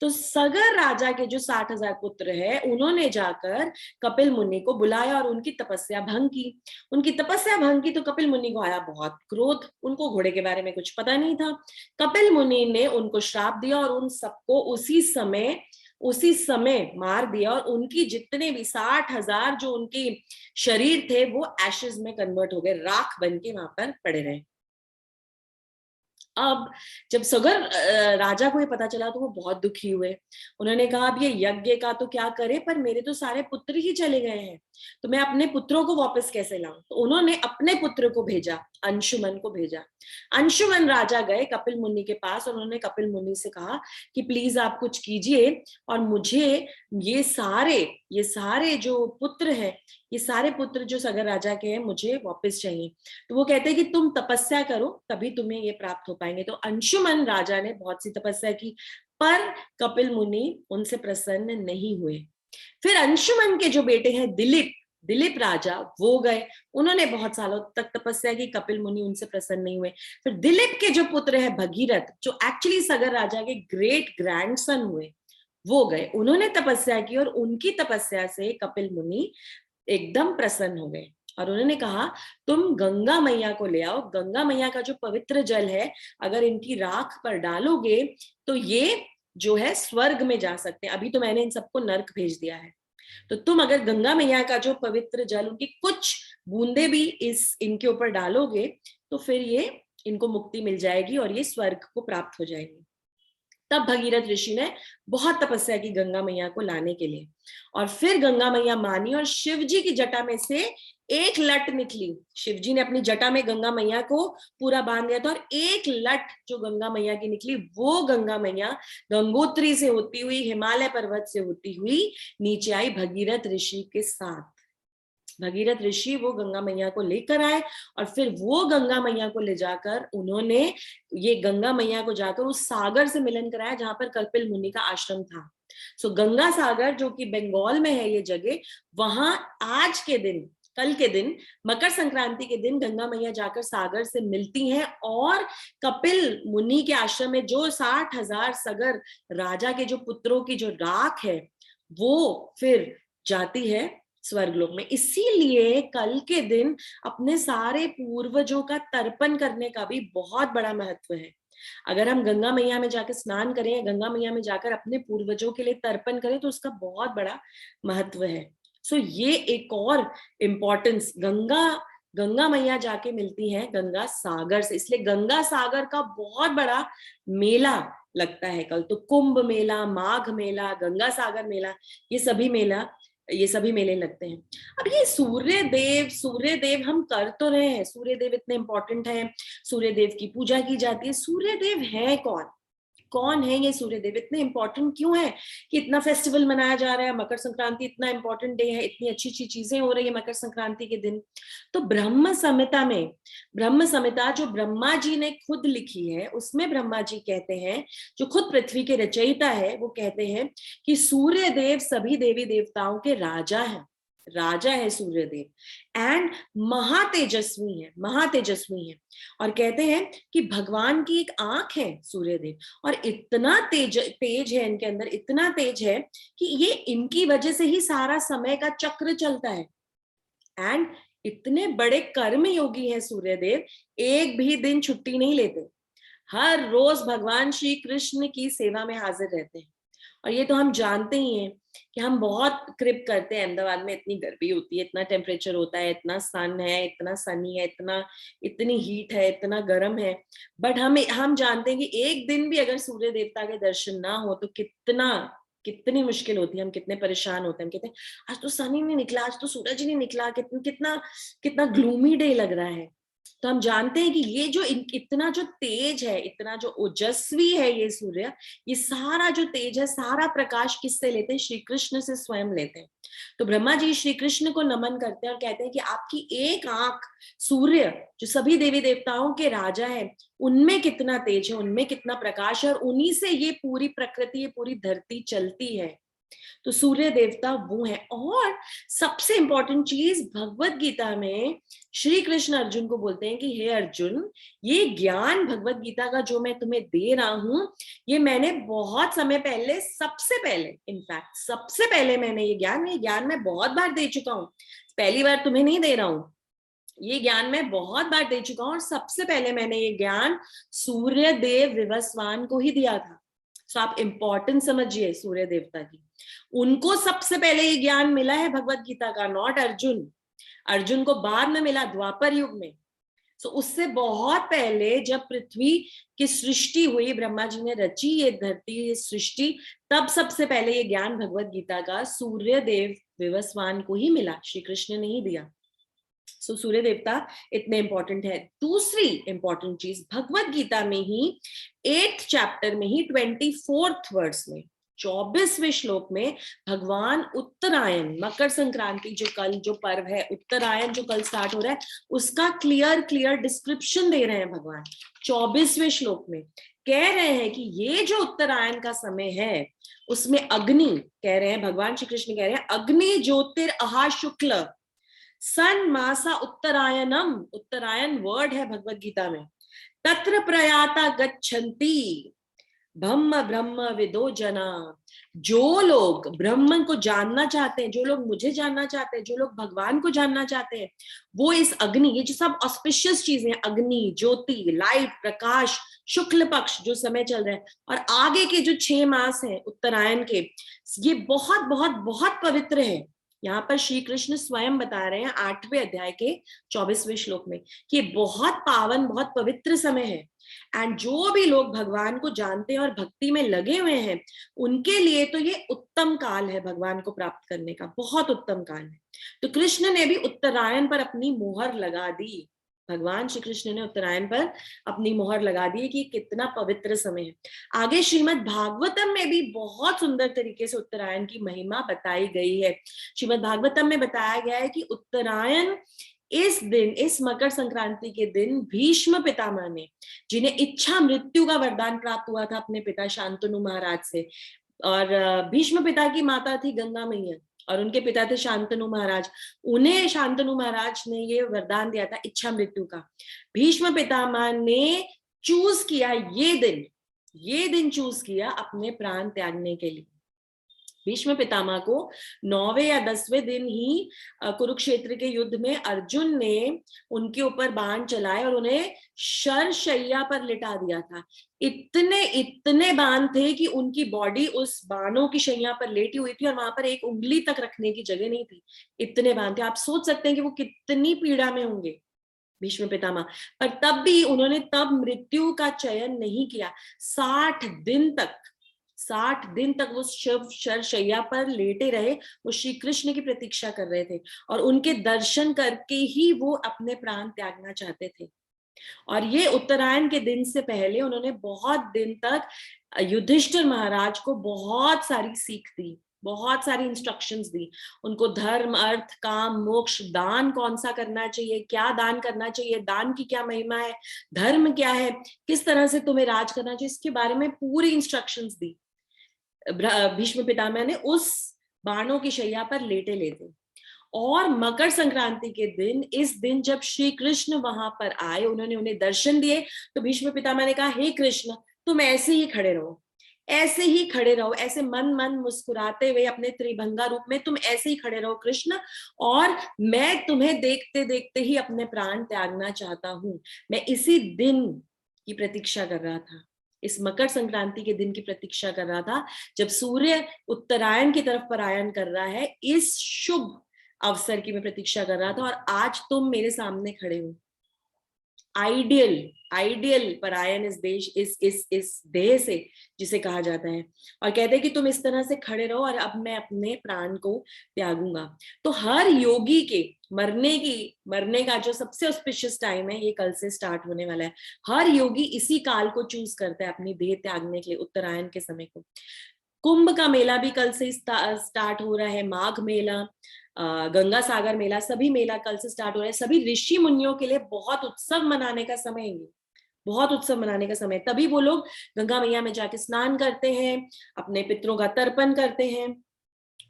तो सगर राजा के जो 60,000 पुत्र है, उन्होंने जाकर कपिल मुनि को बुलाया और उनकी तपस्या भंग की। उनकी तपस्या भंग की तो कपिल मुनि को आया बहुत क्रोध। उनको घोड़े के बारे में कुछ पता नहीं था। कपिल मुनि ने उनको श्राप दिया और उन सबको उसी समय मार दिया और उनकी जितने भी 60,000 जो उनकी शरीर थे वो एशेज में कन्वर्ट हो गए, राख बन के वहां पर पड़े रहे। अब जब सगर राजा को ये पता चला तो वो बहुत दुखी हुए। उन्होंने कहा अब ये यज्ञ का तो क्या करे, पर मेरे तो सारे पुत्र ही चले गए हैं, तो मैं अपने पुत्रों को वापस कैसे लाऊं। तो उन्होंने अपने पुत्र को भेजा, अंशुमन को भेजा। अंशुमन राजा गए कपिल मुनि के पास और उन्होंने कपिल मुनि से कहा कि प्लीज आप कुछ कीजिए और मुझे ये सारे जो पुत्र हैं, ये सारे पुत्र जो सगर राजा के हैं, मुझे वापस चाहिए। तो वो कहते हैं कि तुम तपस्या करो तभी तुम्हें ये प्राप्त हो पाएंगे। तो अंशुमन राजा ने बहुत सी तपस्या की, पर कपिल मुनि उनसे प्रसन्न नहीं हुए। फिर अंशुमन के जो बेटे हैं दिलीप राजा, वो गए। उन्होंने बहुत सालों तक तपस्या की, कपिल मुनि उनसे प्रसन्न नहीं हुए। फिर दिलीप के जो पुत्र है भगीरथ, जो एक्चुअली सगर राजा के ग्रेट ग्रैंडसन हुए, वो गए। उन्होंने तपस्या की और उनकी तपस्या से कपिल मुनि एकदम प्रसन्न हो गए और उन्होंने कहा तुम गंगा मैया को ले आओ। गंगा मैया का जो पवित्र जल है, अगर इनकी राख पर डालोगे तो ये जो है स्वर्ग में जा सकते हैं। अभी तो मैंने इन सबको नर्क भेज दिया है, तो तुम अगर गंगा मैया का जो पवित्र जल, उनकी कुछ बूंदे भी इनके ऊपर डालोगे तो फिर ये इनको मुक्ति मिल जाएगी और ये स्वर्ग को प्राप्त हो जाएंगे। तब भगीरथ ऋषि ने बहुत तपस्या की गंगा मैया को लाने के लिए, और फिर गंगा मैया मानी और शिव जी की जटा में से एक लट निकली। शिव जी ने अपनी जटा में गंगा मैया को पूरा बांध दिया था और एक लट जो गंगा मैया की निकली, वो गंगा मैया गंगोत्री से होती हुई, हिमालय पर्वत से होती हुई नीचे आई भगीरथ ऋषि के साथ। भगीरथ ऋषि वो गंगा मैया को लेकर आए और फिर वो गंगा मैया को ले जाकर उन्होंने ये गंगा मैया को जाकर उस सागर से मिलन कराया जहां पर कपिल मुनि का आश्रम था। सो गंगा सागर जो कि बंगाल में है ये जगह, वहां आज के दिन, कल के दिन, मकर संक्रांति के दिन गंगा मैया जाकर सागर से मिलती हैं और कपिल मुनि के आश्रम में जो 60,000 सगर राजा के जो पुत्रों की जो राख है, वो फिर जाती है स्वर्गलोक में। इसीलिए कल के दिन अपने सारे पूर्वजों का तर्पण करने का भी बहुत बड़ा महत्व है। अगर हम गंगा मैया में जाकर स्नान करें, गंगा मैया में जाकर अपने पूर्वजों के लिए तर्पण करें, तो उसका बहुत बड़ा महत्व है। सो ये एक और इम्पोर्टेंस, गंगा मैया जाके मिलती है गंगा सागर से, इसलिए गंगा सागर का बहुत बड़ा मेला लगता है कल। तो कुंभ मेला, माघ मेला, गंगा सागर मेला, ये सभी मेले लगते हैं। अब ये सूर्य देव हम कर तो रहे हैं, सूर्य देव इतने इंपॉर्टेंट है, सूर्य देव की पूजा की जाती है। सूर्य देव है कौन है ये सूर्य देव, इतने इंपॉर्टेंट क्यों है कि इतना फेस्टिवल मनाया जा रहा है। मकर संक्रांति इतना इंपॉर्टेंट डे है, इतनी अच्छी अच्छी चीजें हो रही है मकर संक्रांति के दिन। तो ब्रह्म संहिता जो ब्रह्मा जी ने खुद लिखी है, उसमें ब्रह्मा जी कहते हैं, जो खुद पृथ्वी के रचयिता है, वो कहते हैं कि सूर्य देव सभी देवी देवताओं के राजा है सूर्य देव, एंड महातेजस्वी है। और कहते हैं कि भगवान की एक आंख है सूर्य देव, और इतना तेज है इनके अंदर, इतना तेज है कि ये इनकी वजह से ही सारा समय का चक्र चलता है। एंड इतने बड़े कर्म योगी हैं सूर्य देव, एक भी दिन छुट्टी नहीं लेते, हर रोज भगवान श्री कृष्ण की सेवा में हाजिर रहते हैं। और ये तो हम जानते ही हैं कि हम बहुत कृप करते हैं, अहमदाबाद में इतनी गर्मी होती है, इतना टेम्परेचर होता है, इतना सन है, इतना सनी है, इतनी हीट है, इतना गर्म है, बट हम जानते हैं कि एक दिन भी अगर सूर्य देवता के दर्शन ना हो तो कितनी मुश्किल होती है, हम कितने परेशान होते हैं। हम कहते हैं आज तो सन ही नहीं निकला, आज तो सूरज ही नहीं निकला, कितना ग्लूमी डे लग रहा है। तो हम जानते हैं कि ये जो इतना जो तेज है, इतना जो ओजस्वी है ये सूर्य, ये सारा जो तेज है, सारा प्रकाश किससे लेते हैं? श्री कृष्ण से स्वयं लेते हैं। तो ब्रह्मा जी श्री कृष्ण को नमन करते हैं और कहते हैं कि आपकी एक आंख, सूर्य जो सभी देवी देवताओं के राजा है, उनमें कितना तेज है, उनमें कितना प्रकाश है, और उन्हीं से ये पूरी प्रकृति, ये पूरी धरती चलती है। तो सूर्य देवता वो है। और सबसे इंपॉर्टेंट चीज, भगवत गीता में श्री कृष्ण अर्जुन को बोलते हैं कि हे अर्जुन, ये ज्ञान भगवत गीता का जो मैं तुम्हें दे रहा हूं, ये मैंने बहुत समय पहले, सबसे पहले, इनफैक्ट सबसे पहले मैंने ये ज्ञान मैं बहुत बार दे चुका हूं। पहली बार तुम्हें नहीं दे रहा हूं, ये ज्ञान मैं बहुत बार दे चुका हूं, और सबसे पहले मैंने ये ज्ञान सूर्य देव विवस्वान को ही दिया था। तो आप इंपॉर्टेंस समझिए सूर्य देवता की, उनको सबसे पहले ये ज्ञान मिला है भगवत गीता का, नॉट अर्जुन। अर्जुन को बाद में मिला, द्वापर युग में। तो उससे बहुत पहले जब पृथ्वी की सृष्टि हुई, ब्रह्मा जी ने रची ये धरती, ये सृष्टि, तब सबसे पहले ये ज्ञान भगवत गीता का सूर्य देव विवस्वान को ही मिला, श्री कृष्ण ने ही दिया। सो सूर्य देवता इतने इंपॉर्टेंट है। दूसरी इंपॉर्टेंट चीज, भगवत गीता में ही 8th चैप्टर में ही 24th वर्स में, 24वें श्लोक में, भगवान उत्तरायण, मकर संक्रांति जो कल जो पर्व है, उत्तरायण जो कल स्टार्ट हो रहा है, उसका क्लियर डिस्क्रिप्शन दे रहे हैं भगवान। 24वें श्लोक में कह रहे हैं कि ये जो उत्तरायण का समय है, उसमें अग्नि, कह रहे हैं भगवान श्री कृष्ण कह रहे हैं, अग्नि ज्योतिर अहा शुक्ल सन मासा उत्तरायणम, उत्तरायण वर्ड है भगवत गीता में, तत्र प्रयाता गच्छन्ति ब्रह्म ब्रह्म विदो जना। जो लोग ब्रह्म को जानना चाहते हैं, जो लोग मुझे जानना चाहते हैं, जो लोग भगवान को जानना चाहते हैं, वो इस अग्नि, ये जो सब ऑस्पिशियस चीजें, अग्नि, ज्योति, लाइट, प्रकाश, शुक्ल पक्ष जो समय चल रहा है, और आगे के जो 6 मास हैं उत्तरायण के, ये बहुत बहुत बहुत पवित्र है। यहाँ पर श्री कृष्ण स्वयं बता रहे हैं 8वें अध्याय के 24वें श्लोक में कि बहुत पावन, बहुत पवित्र समय है। एंड जो भी लोग भगवान को जानते हैं और भक्ति में लगे हुए हैं, उनके लिए तो ये उत्तम काल है, भगवान को प्राप्त करने का बहुत उत्तम काल है। तो कृष्ण ने भी उत्तरायण पर अपनी मोहर लगा दी, भगवान श्री कृष्ण ने उत्तरायण पर अपनी मोहर लगा दी कि कितना पवित्र समय है। आगे श्रीमद् भागवतम में भी बहुत सुंदर तरीके से उत्तरायण की महिमा बताई गई है। श्रीमद् भागवतम में बताया गया है कि उत्तरायण, इस दिन, इस मकर संक्रांति के दिन, भीष्म पितामह ने, जिन्हें इच्छा मृत्यु का वरदान प्राप्त हुआ था अपने पिता शांतनु महाराज से, और भीष्म पिता की माता थी गंगा मैया और उनके पिता थे शांतनु महाराज, उन्हें शांतनु महाराज ने ये वरदान दिया था इच्छा मृत्यु का। भीष्म पितामह ने चूज किया ये दिन चूज किया अपने प्राण त्यागने के लिए। भीष्म पितामह को 9वें या 10वें दिन ही कुरुक्षेत्र के युद्ध में अर्जुन ने उनके ऊपर बाण चलाए और उन्हें शरशैया पर लिटा दिया था। इतने बाण थे कि उनकी बॉडी उस बाणों की शैया पर लेटी हुई थी और वहां पर एक उंगली तक रखने की जगह नहीं थी, इतने बाण थे। आप सोच सकते हैं कि वो कितनी पीड़ा में होंगे भीष्म पितामह। पर तब भी उन्होंने मृत्यु का चयन नहीं किया। 60 दिन तक वो शरशैया पर लेटे रहे, वो श्री कृष्ण की प्रतीक्षा कर रहे थे और उनके दर्शन करके ही वो अपने प्राण त्यागना चाहते थे। और ये उत्तरायण के दिन से पहले उन्होंने बहुत दिन तक युधिष्ठिर महाराज को बहुत सारी सीख दी, बहुत सारी इंस्ट्रक्शंस दी उनको। धर्म, अर्थ, काम, मोक्ष, दान कौन सा करना चाहिए, क्या दान करना चाहिए, दान की क्या महिमा है, धर्म क्या है, किस तरह से तुम्हें राज करना चाहिए, इसके बारे में पूरी इंस्ट्रक्शंस दी भीष्म पितामह ने उस बाणों की शैया पर लेटे। और मकर संक्रांति के दिन, इस दिन जब श्री कृष्ण वहां पर आए, उन्होंने उन्हें दर्शन दिए, तो भीष्म पितामह ने कहा, हे कृष्ण, तुम ऐसे ही खड़े रहो, ऐसे ही खड़े रहो, ऐसे मन मन मुस्कुराते हुए अपने त्रिभंगा रूप में तुम ऐसे ही खड़े रहो कृष्ण, और मैं तुम्हें देखते देखते ही अपने प्राण त्यागना चाहता हूं। मैं इसी दिन की प्रतीक्षा कर रहा था, इस मकर संक्रांति के दिन की प्रतीक्षा कर रहा था, जब सूर्य उत्तरायण की तरफ पलायन कर रहा है। इस शुभ अवसर की मैं प्रतीक्षा कर रहा था और आज तुम मेरे सामने खड़े हो। आइडियल आइडियल परायण इस देश इस देह से जिसे कहा जाता है, और कहते हैं कि तुम इस तरह से खड़े रहो और अब मैं अपने प्राण को त्यागूंगा। तो हर योगी के मरने का जो सबसे ऑस्पिशियस टाइम है, ये कल से स्टार्ट होने वाला है। हर योगी इसी काल को चूज करता है अपनी देह त्यागने के लिए, उत्तरायण के समय को। कुंभ का मेला भी कल से स्टार्ट हो रहा है, माघ मेला, गंगा सागर मेला, सभी मेला कल से स्टार्ट हो रहे हैं। सभी ऋषि मुनियों के लिए बहुत उत्सव मनाने का समय है ये, बहुत उत्सव मनाने का समय। तभी वो लोग गंगा मैया में जाके स्नान करते हैं, अपने पितरों का तर्पण करते हैं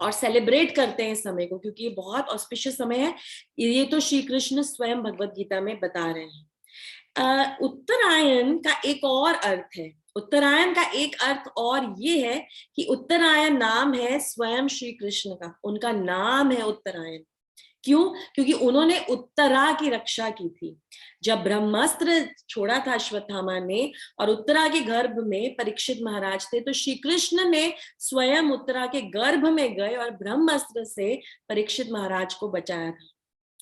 और सेलिब्रेट करते हैं समय को, क्योंकि ये बहुत ऑस्पिशियस समय है। ये तो श्री कृष्ण स्वयं भगवत गीता में बता रहे हैं। उत्तरायण का एक और अर्थ है, उत्तरायण का एक अर्थ और ये है कि उत्तरायण नाम है स्वयं श्री कृष्ण का, उनका नाम है उत्तरायण। क्यों? क्योंकि उन्होंने उत्तरा की रक्षा की थी। जब ब्रह्मास्त्र छोड़ा था अश्वत्थामा ने और उत्तरा के गर्भ में परीक्षित महाराज थे, तो श्री कृष्ण ने स्वयं उत्तरा के गर्भ में गए और ब्रह्मास्त्र से परीक्षित महाराज को बचाया था।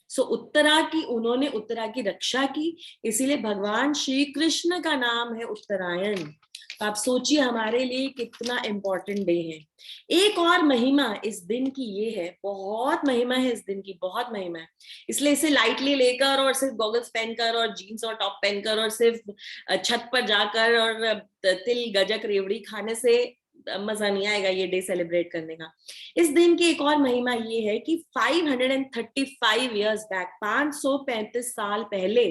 सो उन्होंने उत्तरा की रक्षा की, इसीलिए भगवान श्री कृष्ण का नाम है उत्तरायण। तो आप सोचिए हमारे लिए कितना इंपॉर्टेंट डे है। एक और महिमा इस दिन की ये है, बहुत महिमा है इस दिन की, बहुत महिमा है। इसलिए इसे लाइटली लेकर और सिर्फ गॉगल्स पहनकर और जीन्स और टॉप पहनकर और सिर्फ छत पर जाकर और तिल गजक रेवड़ी खाने से मजा नहीं आएगा ये डे सेलिब्रेट करने का। इस दिन की एक और महिमा ये है कि 535 इयर्स बैक, 535 साल पहले,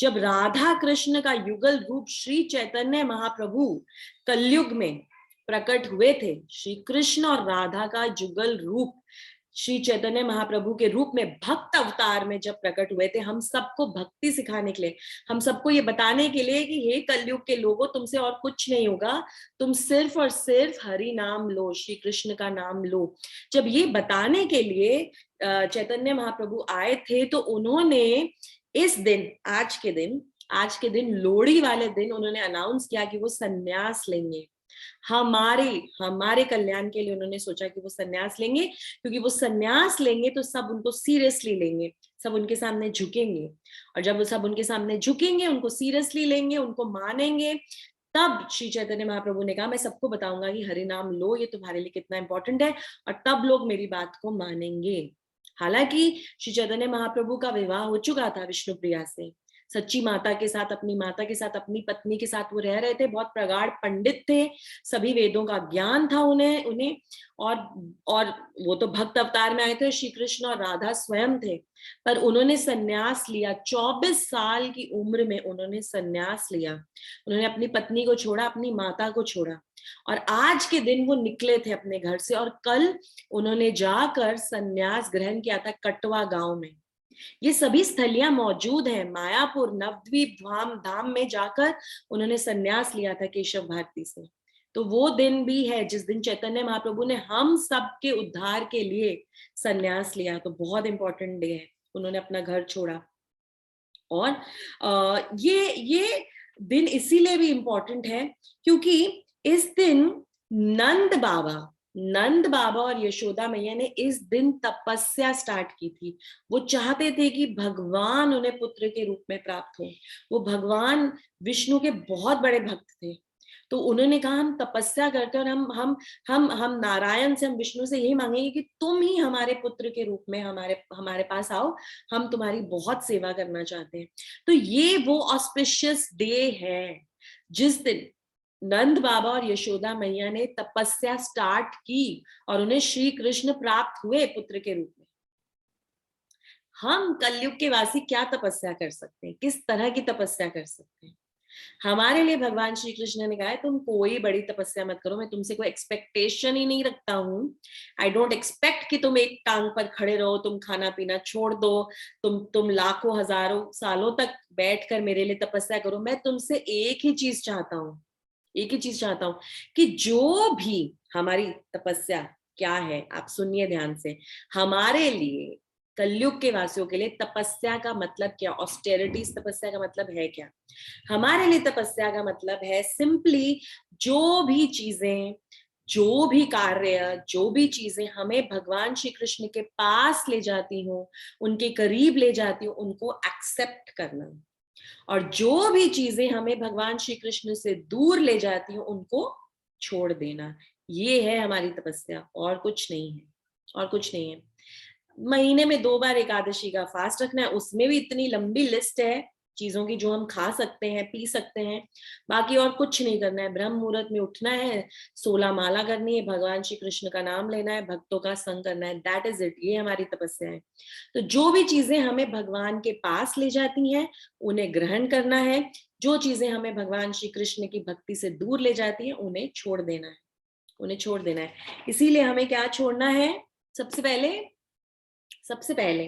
जब राधा कृष्ण का युगल रूप श्री चैतन्य महाप्रभु कलयुग में प्रकट हुए थे, श्री कृष्ण और राधा का युगल रूप श्री चैतन्य महाप्रभु के रूप में भक्त अवतार में जब प्रकट हुए थे, हम सबको भक्ति सिखाने के लिए, हम सबको ये बताने के लिए कि हे कलयुग के लोगों, तुमसे और कुछ नहीं होगा, तुम सिर्फ और सिर्फ हरि नाम लो, श्री कृष्ण का नाम लो। जब ये बताने के लिए चैतन्य महाप्रभु आए थे, तो उन्होंने इस दिन, आज के दिन लोहड़ी वाले दिन उन्होंने अनाउंस किया कि वो संन्यास लेंगे। हमारे कल्याण के लिए उन्होंने सोचा कि वो संन्यास लेंगे, क्योंकि वो संन्यास लेंगे तो सब उनको सीरियसली लेंगे, सब उनके सामने झुकेंगे, और जब वो सब उनके सामने झुकेंगे, उनको सीरियसली लेंगे, उनको मानेंगे, तब श्री चैतन्य महाप्रभु ने कहा मैं सबको बताऊंगा कि हरि नाम लो, ये तुम्हारे लिए कितना इंपॉर्टेंट है, और तब लोग मेरी बात को मानेंगे। हालांकि श्री चैतन्य महाप्रभु का विवाह हो चुका था विष्णुप्रिया से, सच्ची माता के साथ, अपनी माता के साथ, अपनी पत्नी के साथ वो रह रहे थे, बहुत प्रगाढ़ पंडित थे, सभी वेदों का ज्ञान था उन्हें और वो तो भक्त अवतार में आए थे, श्री कृष्ण और राधा स्वयं थे, पर उन्होंने संन्यास लिया। 24 साल की उम्र में उन्होंने संन्यास लिया, उन्होंने अपनी पत्नी को छोड़ा, अपनी माता को छोड़ा, और आज के दिन वो निकले थे अपने घर से, और कल उन्होंने जाकर संन्यास ग्रहण किया था कटवा गांव में। ये सभी स्थलियां मौजूद हैं, मायापुर, नवद्वीप धाम में जाकर उन्होंने संन्यास लिया था केशव भारती से। तो वो दिन भी है जिस दिन चैतन्य महाप्रभु ने हम सबके उद्धार के लिए संन्यास लिया, तो बहुत इंपॉर्टेंट डे है, उन्होंने अपना घर छोड़ा। और ये दिन इसीलिए भी इंपॉर्टेंट है क्योंकि इस दिन नंद बाबा और यशोदा मैया ने इस दिन तपस्या स्टार्ट की थी। वो चाहते थे कि भगवान उन्हें पुत्र के रूप में प्राप्त हो। वो भगवान विष्णु के बहुत बड़े भक्त थे, तो उन्होंने कहा हम तपस्या करकर हम नारायण से, हम विष्णु से यही मांगेंगे कि तुम ही हमारे पुत्र के रूप में हमारे पास आओ, हम तुम्हारी बहुत सेवा करना चाहते हैं। तो ये वो ऑस्पिशियस डे है जिस दिन नंद बाबा और यशोदा मैया ने तपस्या स्टार्ट की और उन्हें श्री कृष्ण प्राप्त हुए पुत्र के रूप में। हम कलयुग के वासी क्या तपस्या कर सकते हैं, किस तरह की तपस्या कर सकते हैं? हमारे लिए भगवान श्री कृष्ण ने कहा है तुम कोई बड़ी तपस्या मत करो, मैं तुमसे कोई एक्सपेक्टेशन ही नहीं रखता हूँ। आई डोंट एक्सपेक्ट कि तुम एक टांग पर खड़े रहो, तुम खाना पीना छोड़ दो, तुम लाखों हजारों सालों तक बैठकर मेरे लिए तपस्या करो। मैं तुमसे एक ही चीज चाहता हूँ कि जो भी हमारी तपस्या क्या है, आप सुनिए ध्यान से, हमारे लिए कलयुग के वासियों के लिए तपस्या का मतलब क्या, ऑस्टेरिटीज तपस्या का मतलब है क्या? हमारे लिए तपस्या का मतलब है सिंपली जो भी चीजें, जो भी कार्य, जो भी चीजें हमें भगवान श्री कृष्ण के पास ले जाती हूँ, उनके करीब ले जाती हूँ, उनको एक्सेप्ट करना। और जो भी चीजें हमें भगवान श्री कृष्ण से दूर ले जाती हैं उनको छोड़ देना। ये है हमारी तपस्या, और कुछ नहीं है, और कुछ नहीं है। महीने में 2 बार एकादशी का फास्ट रखना है, उसमें भी इतनी लंबी लिस्ट है चीजों की जो हम खा सकते हैं, पी सकते हैं। बाकी और कुछ नहीं करना है। ब्रह्म मुहूर्त में उठना है, 16 माला करनी है, भगवान श्री कृष्ण का नाम लेना है, भक्तों का संग करना है। That is it. ये हमारी तपस्या है। तो जो भी चीजें हमें भगवान के पास ले जाती हैं उन्हें ग्रहण करना है, जो चीजें हमें भगवान श्री कृष्ण की भक्ति से दूर ले जाती हैं उन्हें छोड़ देना है, उन्हें छोड़ देना है। इसीलिए हमें क्या छोड़ना है? सबसे पहले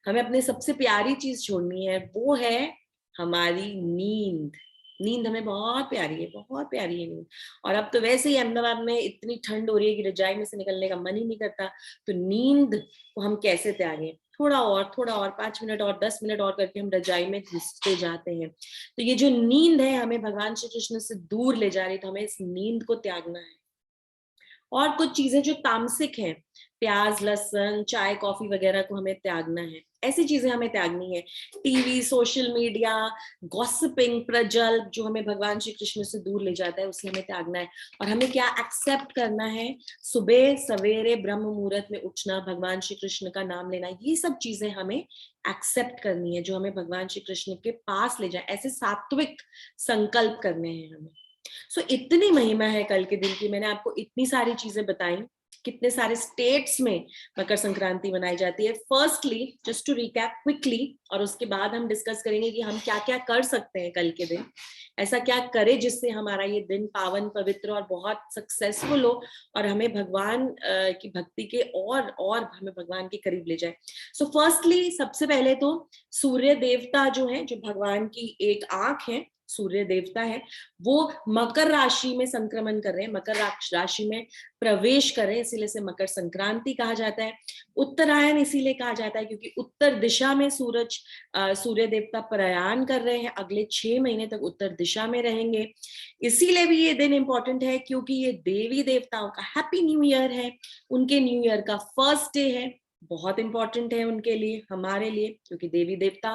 हमें अपने सबसे प्यारी चीज छोड़नी है, वो है हमारी नींद। नींद हमें बहुत प्यारी है, बहुत प्यारी है नींद। और अब तो वैसे ही अहमदाबाद में इतनी ठंड हो रही है कि रजाई में से निकलने का मन ही नहीं करता। तो नींद को हम कैसे त्यागें? थोड़ा और 5 मिनट और 10 मिनट और करके हम रजाई में घुसते जाते हैं। तो ये जो नींद है हमें भगवान श्री कृष्ण से दूर ले जा रही है, तो हमें इस नींद को त्यागना है। और कुछ चीजें जो तामसिक हैं, प्याज लहसुन चाय कॉफी वगैरह को हमें त्यागना है। ऐसी चीजें हमें त्यागनी है। टीवी, सोशल मीडिया, गॉसिपिंग, प्रजल्प जो हमें भगवान श्री कृष्ण से दूर ले जाता है, उसे हमें त्यागना है। और हमें क्या एक्सेप्ट करना है? सुबह सवेरे ब्रह्म मुहूर्त में उठना, भगवान श्री कृष्ण का नाम लेना, ये सब चीजें हमें एक्सेप्ट करनी है जो हमें भगवान श्री कृष्ण के पास ले जाए। ऐसे सात्विक संकल्प करने हैं हमें। इतनी महिमा है कल के दिन की। मैंने आपको इतनी सारी चीजें बताई। कितने सारे स्टेट्स में मकर संक्रांति मनाई जाती है। Firstly just to recap quickly, और उसके बाद हम डिस्कस करेंगे कि हम क्या क्या कर सकते हैं कल के दिन, ऐसा क्या करें जिससे हमारा ये दिन पावन पवित्र और बहुत सक्सेसफुल हो, और हमें भगवान की भक्ति के और हमें भगवान के करीब ले जाए। फर्स्टली सबसे पहले तो सूर्य देवता जो है, जो भगवान की एक आंख है, सूर्य देवता है, वो मकर राशि में संक्रमण कर रहे हैं, मकर राशि में प्रवेश कर रहे हैं, इसीलिए से मकर संक्रांति कहा जाता है। उत्तरायण इसीलिए कहा जाता है क्योंकि उत्तर दिशा में सूर्य देवता प्रयाण कर रहे हैं, अगले 6 महीने तक उत्तर दिशा में रहेंगे। इसीलिए भी ये दिन इंपॉर्टेंट है क्योंकि ये देवी देवताओं का हैप्पी न्यू ईयर है, उनके न्यू ईयर का फर्स्ट डे है। बहुत इंपॉर्टेंट है उनके लिए, हमारे लिए, क्योंकि देवी देवता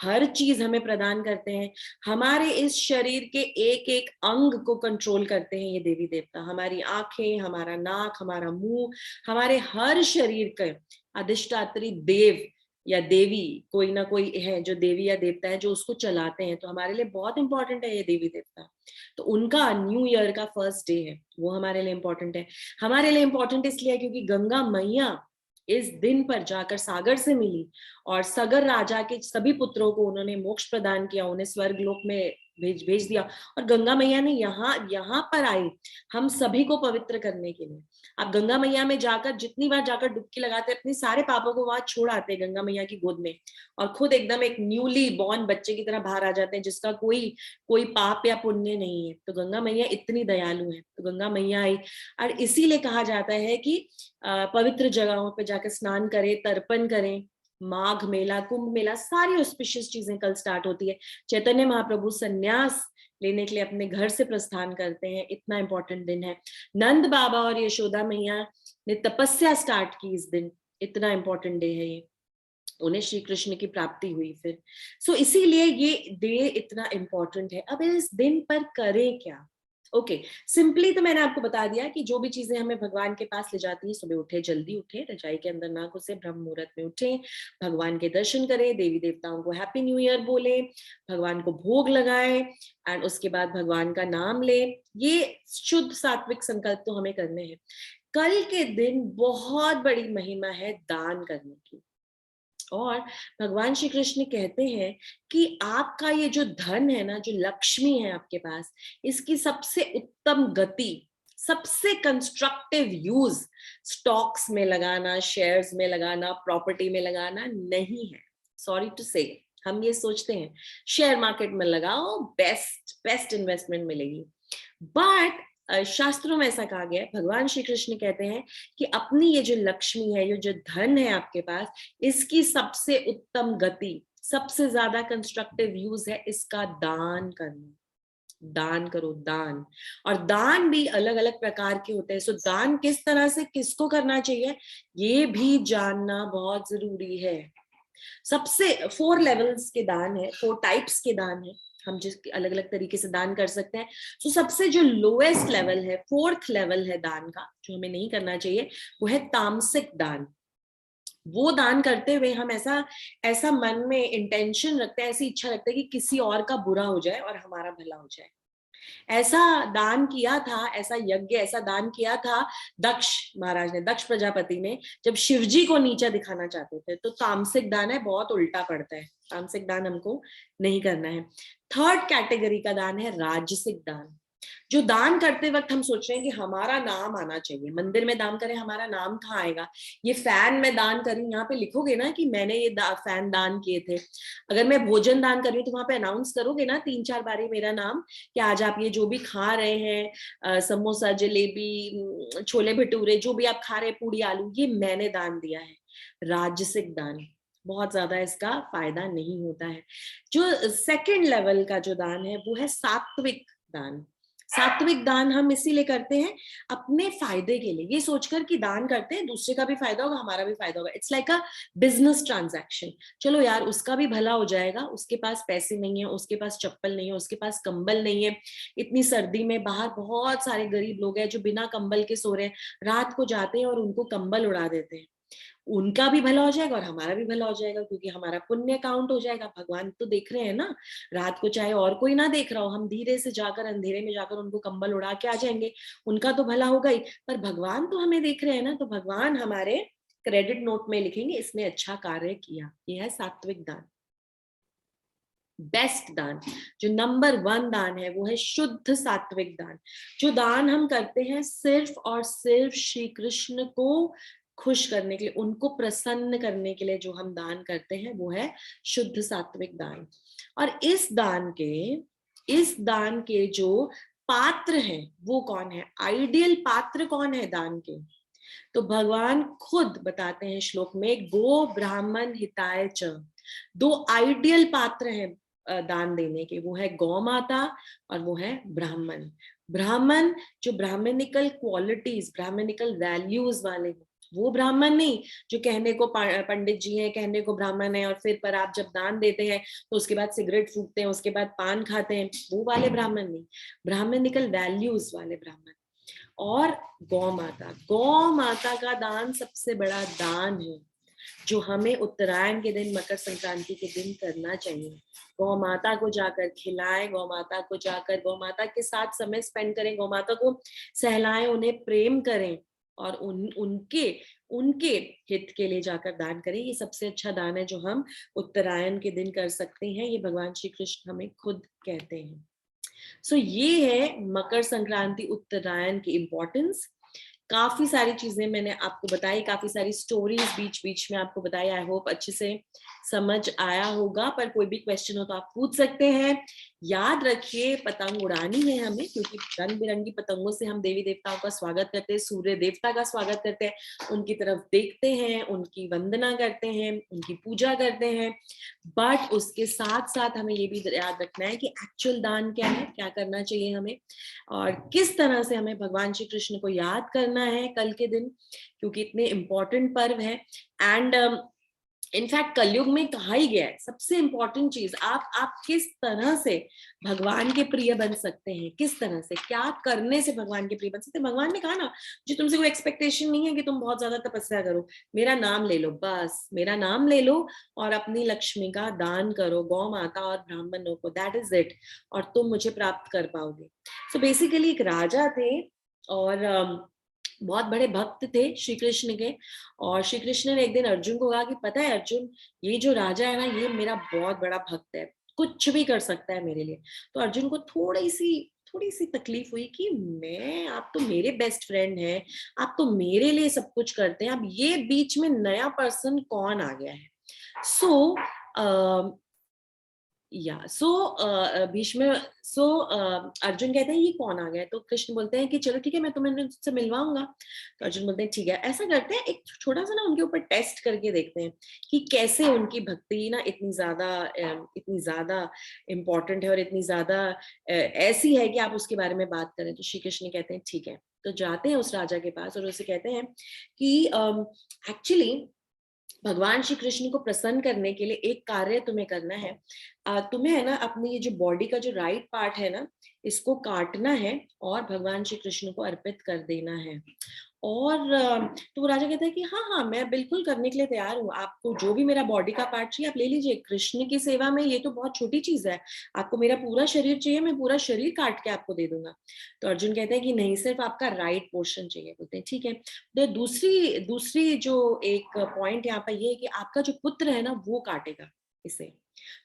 हर चीज हमें प्रदान करते हैं। हमारे इस शरीर के एक एक अंग को कंट्रोल करते हैं ये देवी देवता। हमारी आंखें, हमारा नाक, हमारा मुंह, हमारे हर शरीर के अधिष्ठात्री देव या देवी कोई ना कोई है, जो देवी या देवता है, जो उसको चलाते हैं। तो हमारे लिए बहुत इंपॉर्टेंट है ये देवी देवता। तो उनका न्यू ईयर का फर्स्ट डे है, वो हमारे लिए इंपॉर्टेंट है। हमारे लिए इंपॉर्टेंट इसलिए क्योंकि गंगा मैया इस दिन पर जाकर सागर से मिली और सगर राजा के सभी पुत्रों को उन्होंने मोक्ष प्रदान किया, उन्हें स्वर्ग लोक में भेज दिया। और गंगा मैया ने यहाँ पर आई हम सभी को पवित्र करने के लिए। आप गंगा मैया में जाकर जितनी बार जाकर डुबकी लगाते, अपने सारे पापों को वहां छोड़ आते हैं गंगा मैया की गोद में, और खुद एकदम एक न्यूली बॉर्न बच्चे की तरह बाहर आ जाते हैं, जिसका कोई कोई पाप या पुण्य नहीं है। तो गंगा मैया इतनी दयालु है, तो गंगा मैया आई। और इसीलिए कहा जाता है कि पवित्र जगहों पे जाकर स्नान करें, तर्पण करें। माघ मेला, कुंभ मेला, सारी ऑस्पिशियस चीजें कल स्टार्ट होती है। चैतन्य महाप्रभु संन्यास लेने के लिए अपने घर से प्रस्थान करते हैं, इतना इंपॉर्टेंट दिन है। नंद बाबा और यशोदा मैया ने तपस्या स्टार्ट की इस दिन, इतना इंपॉर्टेंट डे है ये, उन्हें श्री कृष्ण की प्राप्ति हुई फिर। इसीलिए ये डे इतना इंपॉर्टेंट है। अब इस दिन पर करें क्या? ओके, सिंपली तो मैंने आपको बता दिया कि जो भी चीजें हमें भगवान के पास ले जाती है, सुबह उठे, जल्दी उठे, रजाई के अंदर ना घुसे, ब्रह्म मुहूर्त में उठे, भगवान के दर्शन करें, देवी देवताओं को हैप्पी न्यू ईयर बोले, भगवान को भोग लगाए, एंड उसके बाद भगवान का नाम ले। ये शुद्ध सात्विक संकल्प तो हमें करने हैं। कल के दिन बहुत बड़ी महिमा है दान करने की। और भगवान श्री कृष्ण कहते हैं कि आपका ये जो धन है ना, जो लक्ष्मी है आपके पास, इसकी सबसे उत्तम गति, सबसे कंस्ट्रक्टिव यूज स्टॉक्स में लगाना, शेयर्स में लगाना, प्रॉपर्टी में लगाना नहीं है। सॉरी टू से, हम ये सोचते हैं शेयर मार्केट में लगाओ, बेस्ट इन्वेस्टमेंट मिलेगी, बट शास्त्रों में ऐसा कहा गया है। भगवान श्री कृष्ण कहते हैं कि अपनी ये जो लक्ष्मी है, ये जो धन है आपके पास, इसकी सबसे उत्तम गति, सबसे ज्यादा कंस्ट्रक्टिव यूज है इसका दान करना। दान करो, दान। और दान भी अलग अलग प्रकार के होते हैं। दान किस तरह से किसको करना चाहिए, ये भी जानना बहुत जरूरी है। सबसे 4 लेवल्स के दान है, 4 टाइप्स के दान है, हम जिस अलग अलग तरीके से दान कर सकते हैं। तो सबसे जो लोएस्ट लेवल है, 4th लेवल है दान का, जो हमें नहीं करना चाहिए, वो है तामसिक दान। वो दान करते हुए हम ऐसा ऐसा मन में इंटेंशन रखते हैं, ऐसी इच्छा रखते हैं कि किसी और का बुरा हो जाए और हमारा भला हो जाए। ऐसा दान किया था, ऐसा यज्ञ, ऐसा दान किया था दक्ष महाराज ने, दक्ष प्रजापति ने, जब शिवजी को नीचा दिखाना चाहते थे। तो तामसिक दान है, बहुत उल्टा पड़ता है, तामसिक दान हमको नहीं करना है। 3rd कैटेगरी का दान है राजसिक दान। जो दान करते वक्त हम सोच रहे हैं कि हमारा नाम आना चाहिए, मंदिर में दान करें, हमारा नाम कहाँ आएगा, ये फैन में दान करूं, यहाँ पे लिखोगे ना कि मैंने ये फैन दान किए थे। अगर मैं भोजन दान कर रही हूँ तो वहां पे अनाउंस करोगे ना 3-4 बारी मेरा नाम, कि आज आप ये जो भी खा रहे हैं, समोसा, जलेबी, छोले भटूरे, जो भी आप खा रहे हैं, पूड़ी आलू, ये मैंने दान दिया है। राजसिक दान बहुत ज्यादा इसका फायदा नहीं होता है। जो 2nd लेवल का जो दान है वो है सात्विक दान। सात्विक दान हम इसीलिए करते हैं अपने फायदे के लिए, ये सोचकर कि दान करते हैं दूसरे का भी फायदा होगा, हमारा भी फायदा होगा। It's like a business transaction. चलो यार, उसका भी भला हो जाएगा, उसके पास पैसे नहीं है, उसके पास चप्पल नहीं है, उसके पास कंबल नहीं है, इतनी सर्दी में बाहर बहुत सारे गरीब लोग हैं जो बिना कंबल के सो रहे हैं, रात को जाते हैं और उनको कंबल उड़ा देते हैं। उनका भी भला हो जाएगा और हमारा भी भला हो जाएगा, क्योंकि हमारा पुण्य काउंट हो जाएगा। भगवान तो देख रहे हैं ना, रात को चाहे और कोई ना देख रहा हो, हम धीरे से जाकर अंधेरे में जाकर उनको कंबल उड़ा के आ जाएंगे, उनका तो भला होगा ही, पर भगवान तो हमें देख रहे हैं ना, तो भगवान हमारे क्रेडिट नोट में लिखेंगे इसने अच्छा कार्य किया। यह है सात्विक दान। बेस्ट दान, जो नंबर 1 दान है, वो है शुद्ध सात्विक दान। जो दान हम करते हैं सिर्फ और सिर्फ श्री कृष्ण को खुश करने के लिए, उनको प्रसन्न करने के लिए जो हम दान करते हैं, वो है शुद्ध सात्विक दान। और इस दान के जो पात्र हैं वो कौन है, आइडियल पात्र कौन है दान के, तो भगवान खुद बताते हैं श्लोक में, गो ब्राह्मण हिताय च। 2 आइडियल पात्र हैं दान देने के, वो है गौ माता और वो है ब्राह्मण। ब्राह्मण जो ब्राह्मणिकल क्वालिटीज, ब्राह्मणिकल वैल्यूज वाले हो, वो ब्राह्मण नहीं जो कहने को पंडित जी हैं, कहने को ब्राह्मण है, और फिर पर आप जब दान देते हैं तो उसके बाद सिगरेट फूकते हैं, उसके बाद पान खाते हैं, वो वाले ब्राह्मण नहीं, ब्राह्मणिकल वैल्यूज वाले ब्राह्मण। और गौ माता का दान सबसे बड़ा दान है, जो हमें उत्तरायण के दिन, मकर संक्रांति के दिन करना चाहिए। गौ माता को जाकर खिलाएं, गौ माता को जाकर गौ माता के साथ समय स्पेंड करें, गौ माता को सहलाएं, उन्हें प्रेम करें, और उनके उनके हित के लिए जाकर दान करें। ये सबसे अच्छा दान है जो हम उत्तरायण के दिन कर सकते हैं, ये भगवान श्री कृष्ण हमें खुद कहते हैं। सो ये है मकर संक्रांति, उत्तरायण की इम्पोर्टेंस। काफी सारी चीजें मैंने आपको बताई, काफी सारी स्टोरीज बीच बीच में आपको बताई। आई होप अच्छे से समझ आया होगा, पर कोई भी क्वेश्चन हो तो आप पूछ सकते हैं। याद रखिए, पतंग उड़ानी है हमें, क्योंकि रंग बिरंगी पतंगों से हम देवी देवताओं का स्वागत करते हैं, सूर्य देवता का स्वागत करते हैं, उनकी तरफ देखते हैं, उनकी वंदना करते हैं, उनकी पूजा करते हैं। बट उसके साथ साथ हमें ये भी याद रखना है कि एक्चुअल दान क्या है, क्या करना चाहिए हमें, और किस तरह से हमें भगवान श्री कृष्ण को याद करना है कल के दिन, क्योंकि इतने इंपॉर्टेंट पर्व है। एंड इनफैक्ट कलयुग में कहा ही गया है, सबसे इंपॉर्टेंट चीज, आप किस तरह से भगवान के प्रिय बन सकते हैं, किस तरह से, क्या करने से भगवान के प्रिय बन सकते हैं। भगवान ने कहा ना, जो तुमसे कोई एक्सपेक्टेशन नहीं है कि तुम बहुत ज्यादा तपस्या करो, मेरा नाम ले लो, बस मेरा नाम ले लो और अपनी लक्ष्मी का दान करो, गौ माता और ब्राह्मणों को, दैट इज इट, और तुम मुझे प्राप्त कर पाओगे। सो बेसिकली एक राजा थे और बहुत बड़े भक्त थे श्री कृष्ण के, और श्री कृष्ण ने एक दिन अर्जुन को कहा कि पता है अर्जुन, ये जो राजा है ना, ये मेरा बहुत बड़ा भक्त है, कुछ भी कर सकता है मेरे लिए। तो अर्जुन को थोड़ी सी तकलीफ हुई कि आप तो मेरे बेस्ट फ्रेंड हैं, आप तो मेरे लिए सब कुछ करते हैं, अब ये बीच में नया पर्सन कौन आ गया है। सो भीष्म अर्जुन कहते हैं ये कौन आ गया है, तो कृष्ण बोलते हैं कि चलो ठीक है, मैं तुम्हें उससे मिलवाऊंगा। तो अर्जुन बोलते हैं ठीक है, ऐसा करते हैं, एक छोटा सा ना उनके ऊपर टेस्ट करके देखते हैं कि कैसे उनकी भक्ति ना इतनी ज्यादा इम्पोर्टेंट है और इतनी ज्यादा ऐसी है कि आप उसके बारे में बात करें। तो श्री कृष्ण कहते हैं ठीक है, तो जाते हैं उस राजा के पास और उसे कहते हैं कि एक्चुअली भगवान श्री कृष्ण को प्रसन्न करने के लिए एक कार्य तुम्हें करना है। तुम्हें है ना अपनी ये जो बॉडी का जो राइट पार्ट है ना, इसको काटना है और भगवान श्री कृष्ण को अर्पित कर देना है। और तो वो राजा कहता है कि हाँ हाँ, मैं बिल्कुल करने के लिए तैयार हूँ, आपको जो भी मेरा बॉडी का पार्ट चाहिए आप ले लीजिए, कृष्ण की सेवा में ये तो बहुत छोटी चीज है, आपको मेरा पूरा शरीर चाहिए, मैं पूरा शरीर काट के आपको दे दूंगा। तो अर्जुन कहते हैं कि नहीं, सिर्फ आपका राइट पोर्शन चाहिए। बोलते हैं ठीक है। तो दूसरी दूसरी जो एक पॉइंट यहाँ पर ये है कि आपका जो पुत्र है ना वो काटेगा इसे।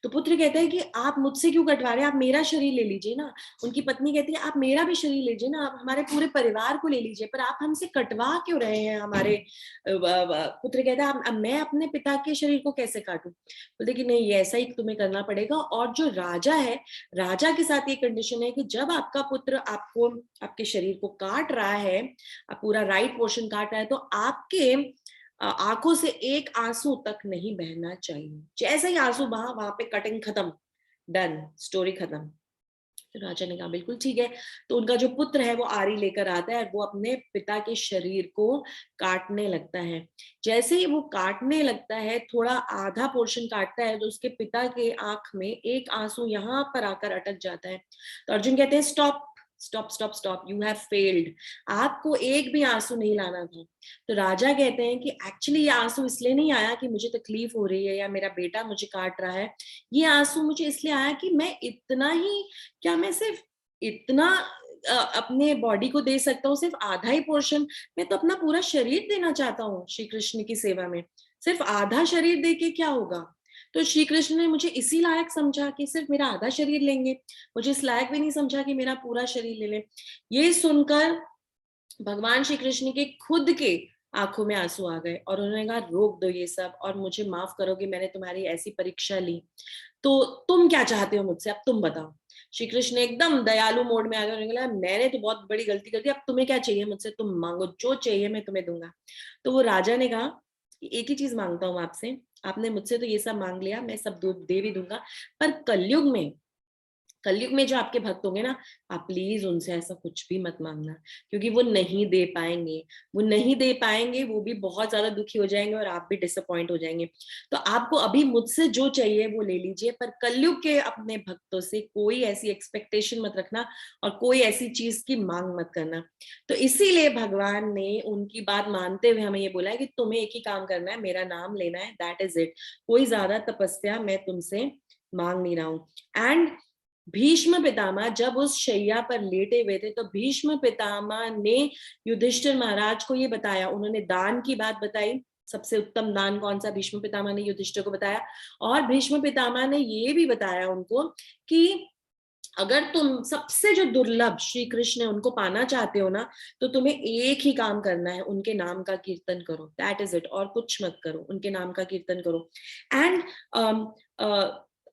तो पुत्र कहता है कि आप मुझसे क्यों कटवा रहे हैं, आप मेरा शरीर ले लीजिए ना। उनकी पत्नी कहती है आप मेरा भी शरीर लीजिए ना, आप हमारे पूरे परिवार को ले लीजिए, पर आप हमसे कटवा क्यों रहे हैं हमारे। पुत्र कहता है अब मैं अपने पिता के शरीर को कैसे काटूं। बोलते कि नहीं, ये ऐसा ही तुम्हें करना पड़ेगा। और जो राजा है, राजा के साथ ये कंडीशन है कि जब आपका पुत्र आपको आपके शरीर को काट रहा है, पूरा राइट पोर्शन काट रहा है, तो आपके आंखों से एक आंसू तक नहीं बहना चाहिए। जैसे ही आंसू बहा, वहां पे कटिंग खत्म, डन, स्टोरी खत्म। तो राजा ने कहा बिल्कुल ठीक है। तो उनका जो पुत्र है वो आरी लेकर आता है और वो अपने पिता के शरीर को काटने लगता है। जैसे ही वो काटने लगता है, थोड़ा आधा पोर्शन काटता है, तो उसके पिता के आंख में एक आंसू यहाँ पर आकर अटक जाता है। तो अर्जुन कहते हैं stop stop stop stop, you have failed, आपको एक भी आंसू नहीं लाना था। तो राजा कहते हैं कि एक्चुअली ये आंसू इसलिए नहीं आया कि मुझे तकलीफ हो रही है या मेरा बेटा मुझे काट रहा है, ये आंसू मुझे इसलिए आया कि मैं इतना ही, क्या मैं सिर्फ इतना अपने बॉडी को दे सकता हूँ, सिर्फ आधा ही पोर्शन, मैं तो अपना पूरा शरीर देना चाहता हूँ श्री कृष्ण की सेवा में। सिर्फ आधा शरीर दे के क्या होगा। तो श्री कृष्ण ने मुझे इसी लायक समझा कि सिर्फ मेरा आधा शरीर लेंगे, मुझे इस लायक भी नहीं समझा कि मेरा पूरा शरीर ले ले। ये सुनकर भगवान श्री कृष्ण के खुद के आंखों में आंसू आ गए और उन्होंने कहा रोक दो ये सब और मुझे माफ करो कि मैंने तुम्हारी ऐसी परीक्षा ली, तो तुम क्या चाहते हो मुझसे, अब तुम बताओ। श्री कृष्ण एकदम दयालु मोड में आ गए, उन्होंने कहा मैंने तो बहुत बड़ी गलती कर दी, अब तुम्हें क्या चाहिए मुझसे, तुम मांगो, जो चाहिए मैं तुम्हें दूंगा। तो वो राजा ने कहा एक ही चीज मांगता हूँ आपसे, आपने मुझसे तो ये सब मांग लिया, मैं सब दे भी दूंगा, पर कलयुग में जो आपके भक्त होंगे ना, आप प्लीज उनसे ऐसा कुछ भी मत मांगना, क्योंकि वो नहीं दे पाएंगे, वो नहीं दे पाएंगे, वो भी बहुत ज्यादा दुखी हो जाएंगे और आप भी डिसअपॉइंट हो जाएंगे। तो आपको अभी मुझसे जो चाहिए वो ले लीजिए, पर कलयुग के अपने भक्तों से कोई ऐसी एक्सपेक्टेशन मत रखना और कोई ऐसी चीज की मांग मत करना। तो इसीलिए भगवान ने उनकी बात मानते हुए हमें ये बोला है कि तुम्हें एक ही काम करना है, मेरा नाम लेना है, दैट इज इट, कोई ज्यादा तपस्या मैं तुमसे मांग नहीं रहा हूं। एंड भीष्म पितामह जब उस शैया पर लेटे हुए थे, तो भीष्म पितामह ने युधिष्ठिर महाराज को ये बताया, उन्होंने दान की बात बताई, सबसे उत्तम दान कौन सा, भीष्म पितामह ने युधिष्ठिर को बताया। और भीष्म पितामह ने ये भी बताया उनको कि अगर तुम सबसे जो दुर्लभ श्री कृष्ण है उनको पाना चाहते हो ना, तो तुम्हें एक ही काम करना है, उनके नाम का कीर्तन करो, दैट इज इट, और कुछ मत करो, उनके नाम का कीर्तन करो। एंड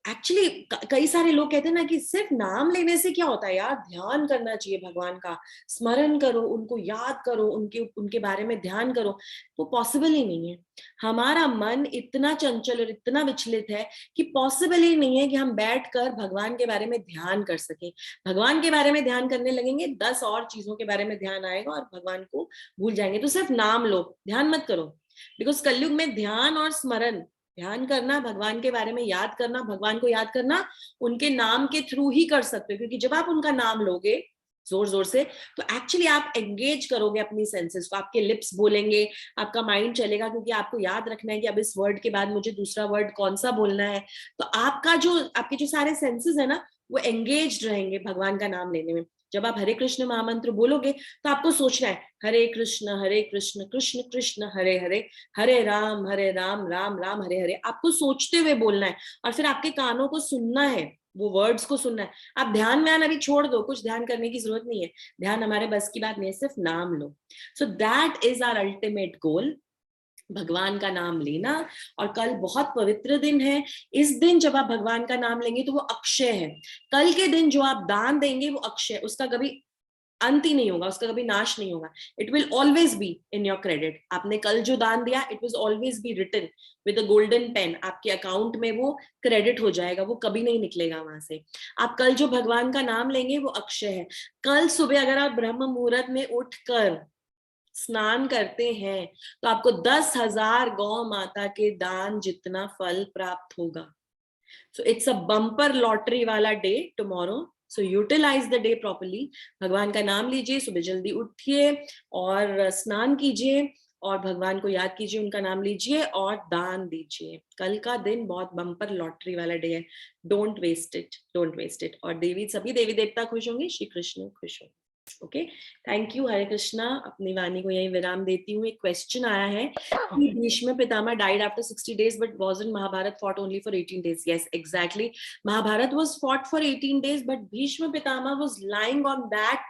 एक्चुअली कई सारे लोग कहते हैं ना कि सिर्फ नाम लेने से क्या होता है यार, ध्यान करना चाहिए भगवान का, स्मरण करो, उनको याद करो, उनके उनके बारे में ध्यान करो। वो पॉसिबल ही नहीं है। हमारा मन इतना चंचल और इतना विचलित है कि पॉसिबल ही नहीं है कि हम बैठकर भगवान के बारे में ध्यान कर सकें। भगवान के बारे में ध्यान करने लगेंगे, 10 और चीजों के बारे में ध्यान आएगा और भगवान को भूल जाएंगे। तो सिर्फ नाम लो, ध्यान मत करो, बिकॉज कलयुग में ध्यान और स्मरण, ध्यान करना, भगवान के बारे में याद करना, भगवान को याद करना, उनके नाम के थ्रू ही कर सकते हो, क्योंकि जब आप उनका नाम लोगे जोर जोर से, तो एक्चुअली आप एंगेज करोगे अपनी सेंसेस को, आपके लिप्स बोलेंगे, आपका माइंड चलेगा, क्योंकि आपको याद रखना है कि अब इस वर्ड के बाद मुझे दूसरा वर्ड कौन सा बोलना है। तो आपके जो सारे सेंसेस है ना, वो एंगेज रहेंगे भगवान का नाम लेने में। जब आप हरे कृष्ण महामंत्र बोलोगे, तो आपको सोचना है हरे कृष्ण कृष्ण कृष्ण हरे हरे, हरे राम राम राम हरे हरे, आपको सोचते हुए बोलना है। और फिर आपके कानों को सुनना है, वो वर्ड्स को सुनना है। आप ध्यान अभी छोड़ दो, कुछ ध्यान करने की जरूरत नहीं है, ध्यान हमारे बस की बात नहीं है, सिर्फ नाम लो। So that is our ultimate goal, भगवान का नाम लेना। और कल बहुत पवित्र दिन है, इस दिन जब आप भगवान का नाम लेंगे तो वो अक्षय है। कल के दिन जो आप दान देंगे वो अक्षय, उसका कभी अंत ही नहीं होगा, उसका कभी नाश नहीं होगा। It will always be in your credit. आपने कल जो दान दिया, it will always be written with a golden pen, आपके अकाउंट में वो क्रेडिट हो जाएगा, वो कभी नहीं निकलेगा वहां से। आप कल जो भगवान का नाम लेंगे वो अक्षय है। कल सुबह अगर आप ब्रह्म मुहूर्त में उठकर स्नान करते हैं तो आपको 10,000 गौ माता के दान जितना फल प्राप्त होगा। So it's a bumper lottery वाला day tomorrow, so utilize the day properly. भगवान का नाम लीजिए, सुबह जल्दी उठिए और स्नान कीजिए और भगवान को याद कीजिए, उनका नाम लीजिए और दान दीजिए। कल का दिन बहुत बम्पर लॉटरी वाला डे है, don't waste it, don't waste it. और सभी देवी देवता खुश होंगे, श्री कृष्ण खुश होंगे। ओके, थैंक यू, हरे कृष्णा। अपनी वाणी को यही विराम देती हूँ। एक क्वेश्चन आया है कि Bhishma Pitamah died after 60 days but wasn't Mahabharat fought only for 18 days? Yes, exactly. Mahabharat was fought for 18 days, but Bhishma Pitama was lying on that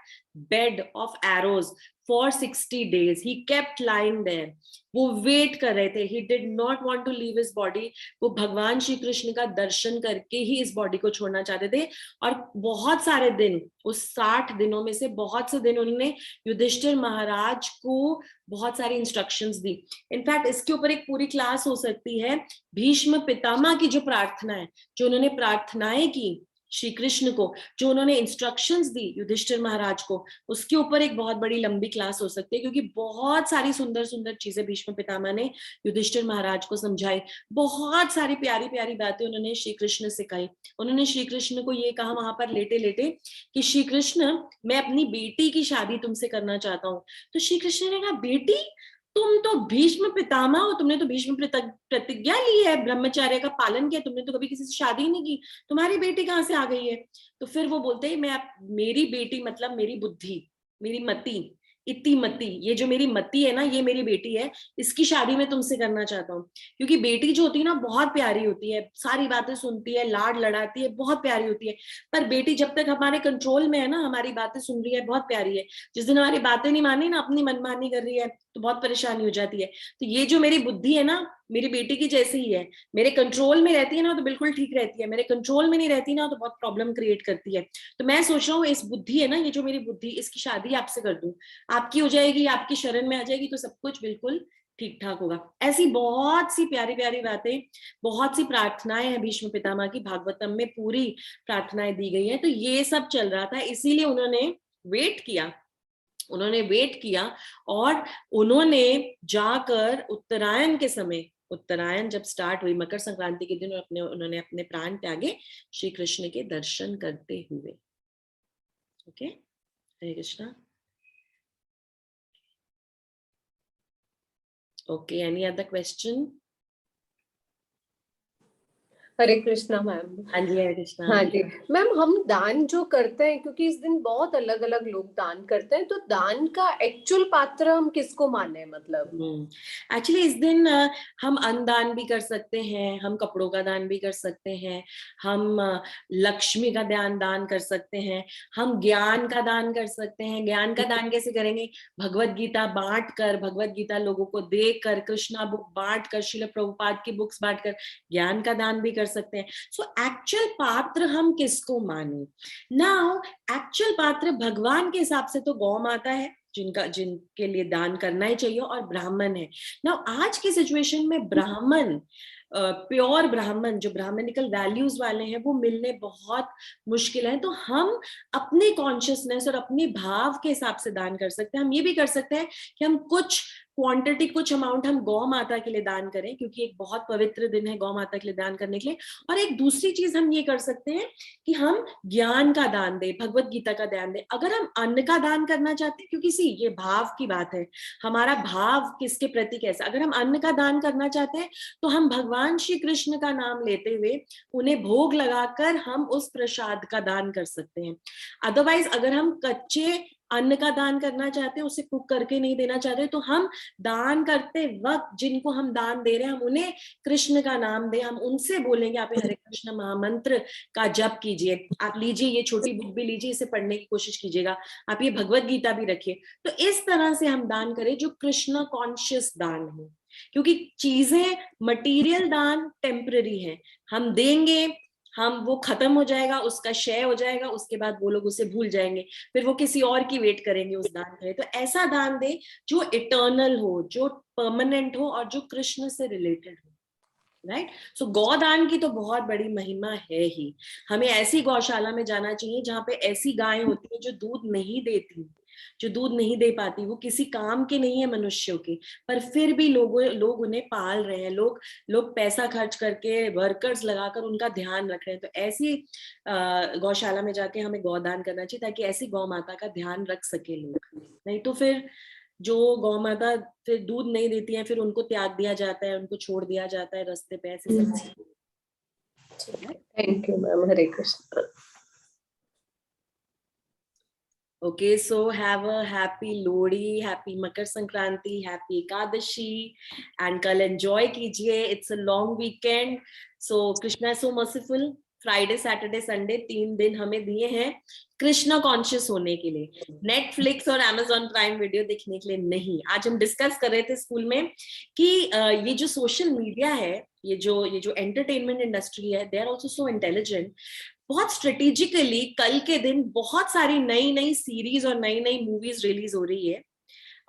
bed of arrows for 60 days. He kept lying there. वो wait कर रहे थे, he did not want to leave his body. वो भगवान श्री कृष्ण का दर्शन करके ही इस body को छोड़ना चाहते थे। और बहुत सारे दिन, उस 60 दिनों में से बहुत से दिन उन्होंने युधिष्ठिर महाराज को बहुत सारी इंस्ट्रक्शंस दी। इनफैक्ट इसके ऊपर एक पूरी क्लास हो सकती है। भीष्म पितामह की जो प्रार्थना है, जो उन्होंने प्रार्थनाएं की श्री कृष्ण को, जो उन्होंने इंस्ट्रक्शंस दी युधिष्ठिर महाराज को, उसके ऊपर एक बहुत बड़ी लंबी क्लास हो सकती है, क्योंकि बहुत सारी सुंदर सुंदर चीजें भीष्म पितामह ने युधिष्ठिर महाराज को समझाई। बहुत सारी प्यारी प्यारी बातें उन्होंने श्री कृष्ण से कही। उन्होंने श्री कृष्ण को ये कहा वहां पर लेटे लेटे कि श्री कृष्ण, मैं अपनी बेटी की शादी तुमसे करना चाहता हूँ। तो श्री कृष्ण ने कहा, बेटी, तुम तो भीष्म पितामह हो, तुमने तो भीष्म प्रतिज्ञा ली है, ब्रह्मचर्य का पालन किया, तुमने तो कभी किसी से शादी नहीं की, तुम्हारी बेटी कहाँ से आ गई है? तो फिर वो बोलते हैं, मैं मेरी बेटी मतलब मेरी बुद्धि, मेरी मति, इतिमति, ये जो मेरी मति है ना, ये मेरी बेटी है, इसकी शादी मैं तुमसे करना चाहता हूँ। क्योंकि बेटी जो होती है ना, बहुत प्यारी होती है, सारी बातें सुनती है, लाड लड़ाती है, बहुत प्यारी होती है। पर बेटी जब तक हमारे कंट्रोल में है ना, हमारी बातें सुन रही है, बहुत प्यारी है। जिस दिन हमारी बातें नहीं मानी ना, अपनी मनमानी कर रही है, तो बहुत परेशानी हो जाती है। तो ये जो मेरी बुद्धि है ना, मेरी बेटी की जैसी ही है। मेरे कंट्रोल में रहती है ना तो बिल्कुल ठीक रहती है, मेरे कंट्रोल में नहीं रहती ना तो बहुत प्रॉब्लम क्रिएट करती है। तो मैं सोच रहा हूँ, इस बुद्धि है ना, ये जो मेरी बुद्धि, इसकी शादी आपसे कर दूं, आपकी हो जाएगी, आपकी शरण में आ जाएगी, तो सब कुछ बिल्कुल ठीक ठाक होगा। ऐसी बहुत सी प्यारी प्यारी बातें, बहुत सी प्रार्थनाएं हैं भीष्म पितामह की, भागवतम में पूरी प्रार्थनाएं दी गई है। तो ये सब चल रहा था, इसीलिए उन्होंने वेट किया, उन्होंने वेट किया और उन्होंने जाकर उत्तरायण के समय, उत्तरायण जब स्टार्ट हुई, मकर संक्रांति के दिन उन्होंने अपने प्राण त्यागे श्री कृष्ण के दर्शन करते हुए। Okay, Hare Krishna. Okay, any other question? Hare Krishna ma'am. हाँ जी, हरे कृष्णा। हाँ जी मैम, हम दान जो करते हैं, क्योंकि इस दिन बहुत अलग अलग लोग दान करते हैं, तो दान का एक्चुअल पात्र हम किसको माने? मतलब एक्चुअली इस दिन हम अन्न दान भी कर सकते हैं, हम कपड़ों का दान भी कर सकते हैं, हम लक्ष्मी का दान कर सकते हैं, हम ज्ञान का दान कर सकते हैं। ज्ञान का दान कैसे करेंगे? भगवत गीता बांट कर, भगवत गीता लोगों को देकर, कृष्णा बुक बांट कर, श्रील प्रभुपाद की बुक्स बांट कर ज्ञान का दान भी कर सकते हैं। सो एक्चुअल पात्र हम किसको माने? नाउ एक्चुअल पात्र भगवान के हिसाब से तो गौ माता है, जिनके लिए दान करना ही चाहिए, और ब्राह्मण है ना। आज की सिचुएशन में ब्राह्मण, प्योर ब्राह्मण, जो ब्राह्मणिकल वैल्यूज वाले हैं, वो मिलने बहुत मुश्किल है। तो हम अपने कॉन्शियसनेस और अपने भाव के हिसाब से दान कर सकते हैं। हम ये भी कर सकते हैं कि हम कुछ क्वांटिटी, कुछ अमाउंट हम गौ माता के लिए दान करें, क्योंकि एक बहुत पवित्र दिन है गौ माता के लिए दान करने के लिए। और एक दूसरी चीज हम ये कर सकते हैं कि हम ज्ञान का दान दें, भगवत गीता का दान दें। अगर हम अन्न का दान करना चाहते हैं, क्योंकि ये भाव की बात है, हमारा भाव किसके प्रति कैसा, अगर हम अन्न का दान करना चाहते हैं तो हम भगवान श्री कृष्ण का नाम लेते हुए उन्हें भोग लगाकर हम उस प्रसाद का दान कर सकते हैं। अदरवाइज अगर हम कच्चे अन्न का दान करना चाहते हैं, उसे कुक करके नहीं देना चाहते, तो हम दान करते वक्त जिनको हम दान दे रहे हैं, हम उन्हें कृष्ण का नाम दें, हम उनसे बोलेंगे आप हरे कृष्ण महामंत्र का जप कीजिए। आप लीजिए, ये छोटी बुक भी लीजिए, इसे पढ़ने की कोशिश कीजिएगा, आप ये भगवत गीता भी रखिए। तो इस तरह से हम दान करें जो कृष्ण कॉन्शियस दान हो, क्योंकि चीजें, मटेरियल दान टेम्पररी है, हम देंगे, हम वो खत्म हो जाएगा, उसका क्षय हो जाएगा, उसके बाद वो लोग उसे भूल जाएंगे, फिर वो किसी और की वेट करेंगे उस दान के लिए। तो ऐसा दान दे जो इटर्नल हो, जो परमानेंट हो और जो कृष्ण से रिलेटेड हो। राइट, सो गौदान की तो बहुत बड़ी महिमा है ही। हमें ऐसी गौशाला में जाना चाहिए जहां पे ऐसी गायें होती है जो दूध नहीं देती, जो दूध नहीं दे पाती, वो किसी काम के नहीं है मनुष्यों के, पर फिर भी लोग उन्हें पाल रहे हैं, लोग पैसा खर्च करके वर्कर्स लगाकर उनका ध्यान रख रहे हैं। तो ऐसी गौशाला में जाके हमें गौदान करना चाहिए ताकि ऐसी गौ माता का ध्यान रख सके लोग। नहीं तो फिर जो गौ माता फिर दूध नहीं देती है, फिर उनको त्याग दिया जाता है, उनको छोड़ दिया जाता है रास्ते पे, ऐसे सब। Thank you ma'am, Hare Krishna. Okay, so have a happy Lodi, happy Makar Sankranti, happy Ekadashi, and kal enjoy कीजिए. It's a long weekend, so Krishna is so merciful. Friday Saturday Sunday 3 दिन हमें दिए हैं कृष्णा कॉन्शियस होने के लिए, Netflix और Amazon Prime video देखने के लिए नहीं। आज हम डिस्कस कर रहे थे स्कूल में कि ये जो सोशल मीडिया है, ये जो एंटरटेनमेंट इंडस्ट्री है, they are also so intelligent. बहुत स्ट्रेटेजिकली कल के दिन बहुत सारी नई नई सीरीज और नई नई मूवीज रिलीज हो रही है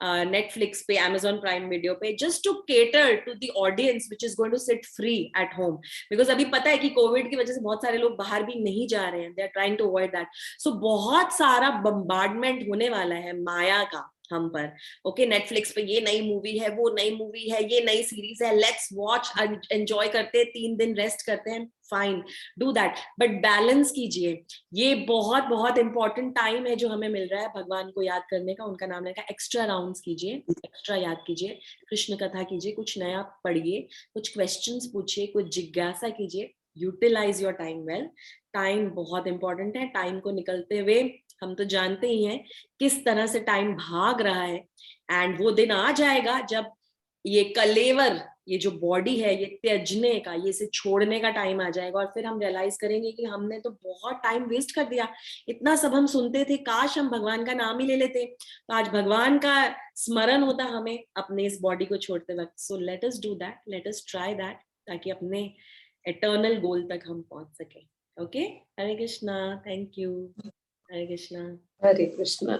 नेटफ्लिक्स पे, अमेजॉन प्राइम वीडियो पे, just to cater to the audience which is going to sit free at home. Because अभी पता है कि कोविड की वजह से बहुत सारे लोग बाहर भी नहीं जा रहे हैं, they are trying to avoid that. So बहुत सारा बम्बार्डमेंट होने वाला है माया का हम पर। ओके, नेटफ्लिक्स पे ये नई मूवी है, वो नई मूवी है, ये नई सीरीज है, लेट्स वॉच, एंजॉय करते हैं, 3 दिन रेस्ट करते हैं, fine, do that, but balance कीजिए। ये बहुत बहुत इंपॉर्टेंट टाइम है जो हमें मिल रहा है भगवान को याद करने का, उनका नाम लेकर एक्स्ट्रा राउंड्स कीजिए, एक्स्ट्रा याद कीजिए, कृष्ण कथा कीजिए, कुछ नया पढ़िए, कुछ क्वेश्चंस पूछिए, कुछ जिज्ञासा कीजिए, utilise your time well. Time बहुत इंपॉर्टेंट है। टाइम को निकलते हुए हम तो जानते ही हैं किस तरह से टाइम भाग रहा है, एंड वो दिन आ जाएगा जब ये कलेवर, ये जो बॉडी है, ये त्याजने का, ये इसे छोड़ने का टाइम आ जाएगा, और फिर हम रियलाइज करेंगे कि हमने तो बहुत टाइम वेस्ट कर दिया। इतना सब हम सुनते थे, काश हम भगवान का नाम ही ले लेते, तो आज भगवान का स्मरण होता हमें अपने इस बॉडी को छोड़ते वक्त। So let us do that, let us try that, ताकि अपने एटर्नल गोल तक हम पहुंच सके। Okay, Hare Krishna, thank you, Hare Krishna, Hare Krishna.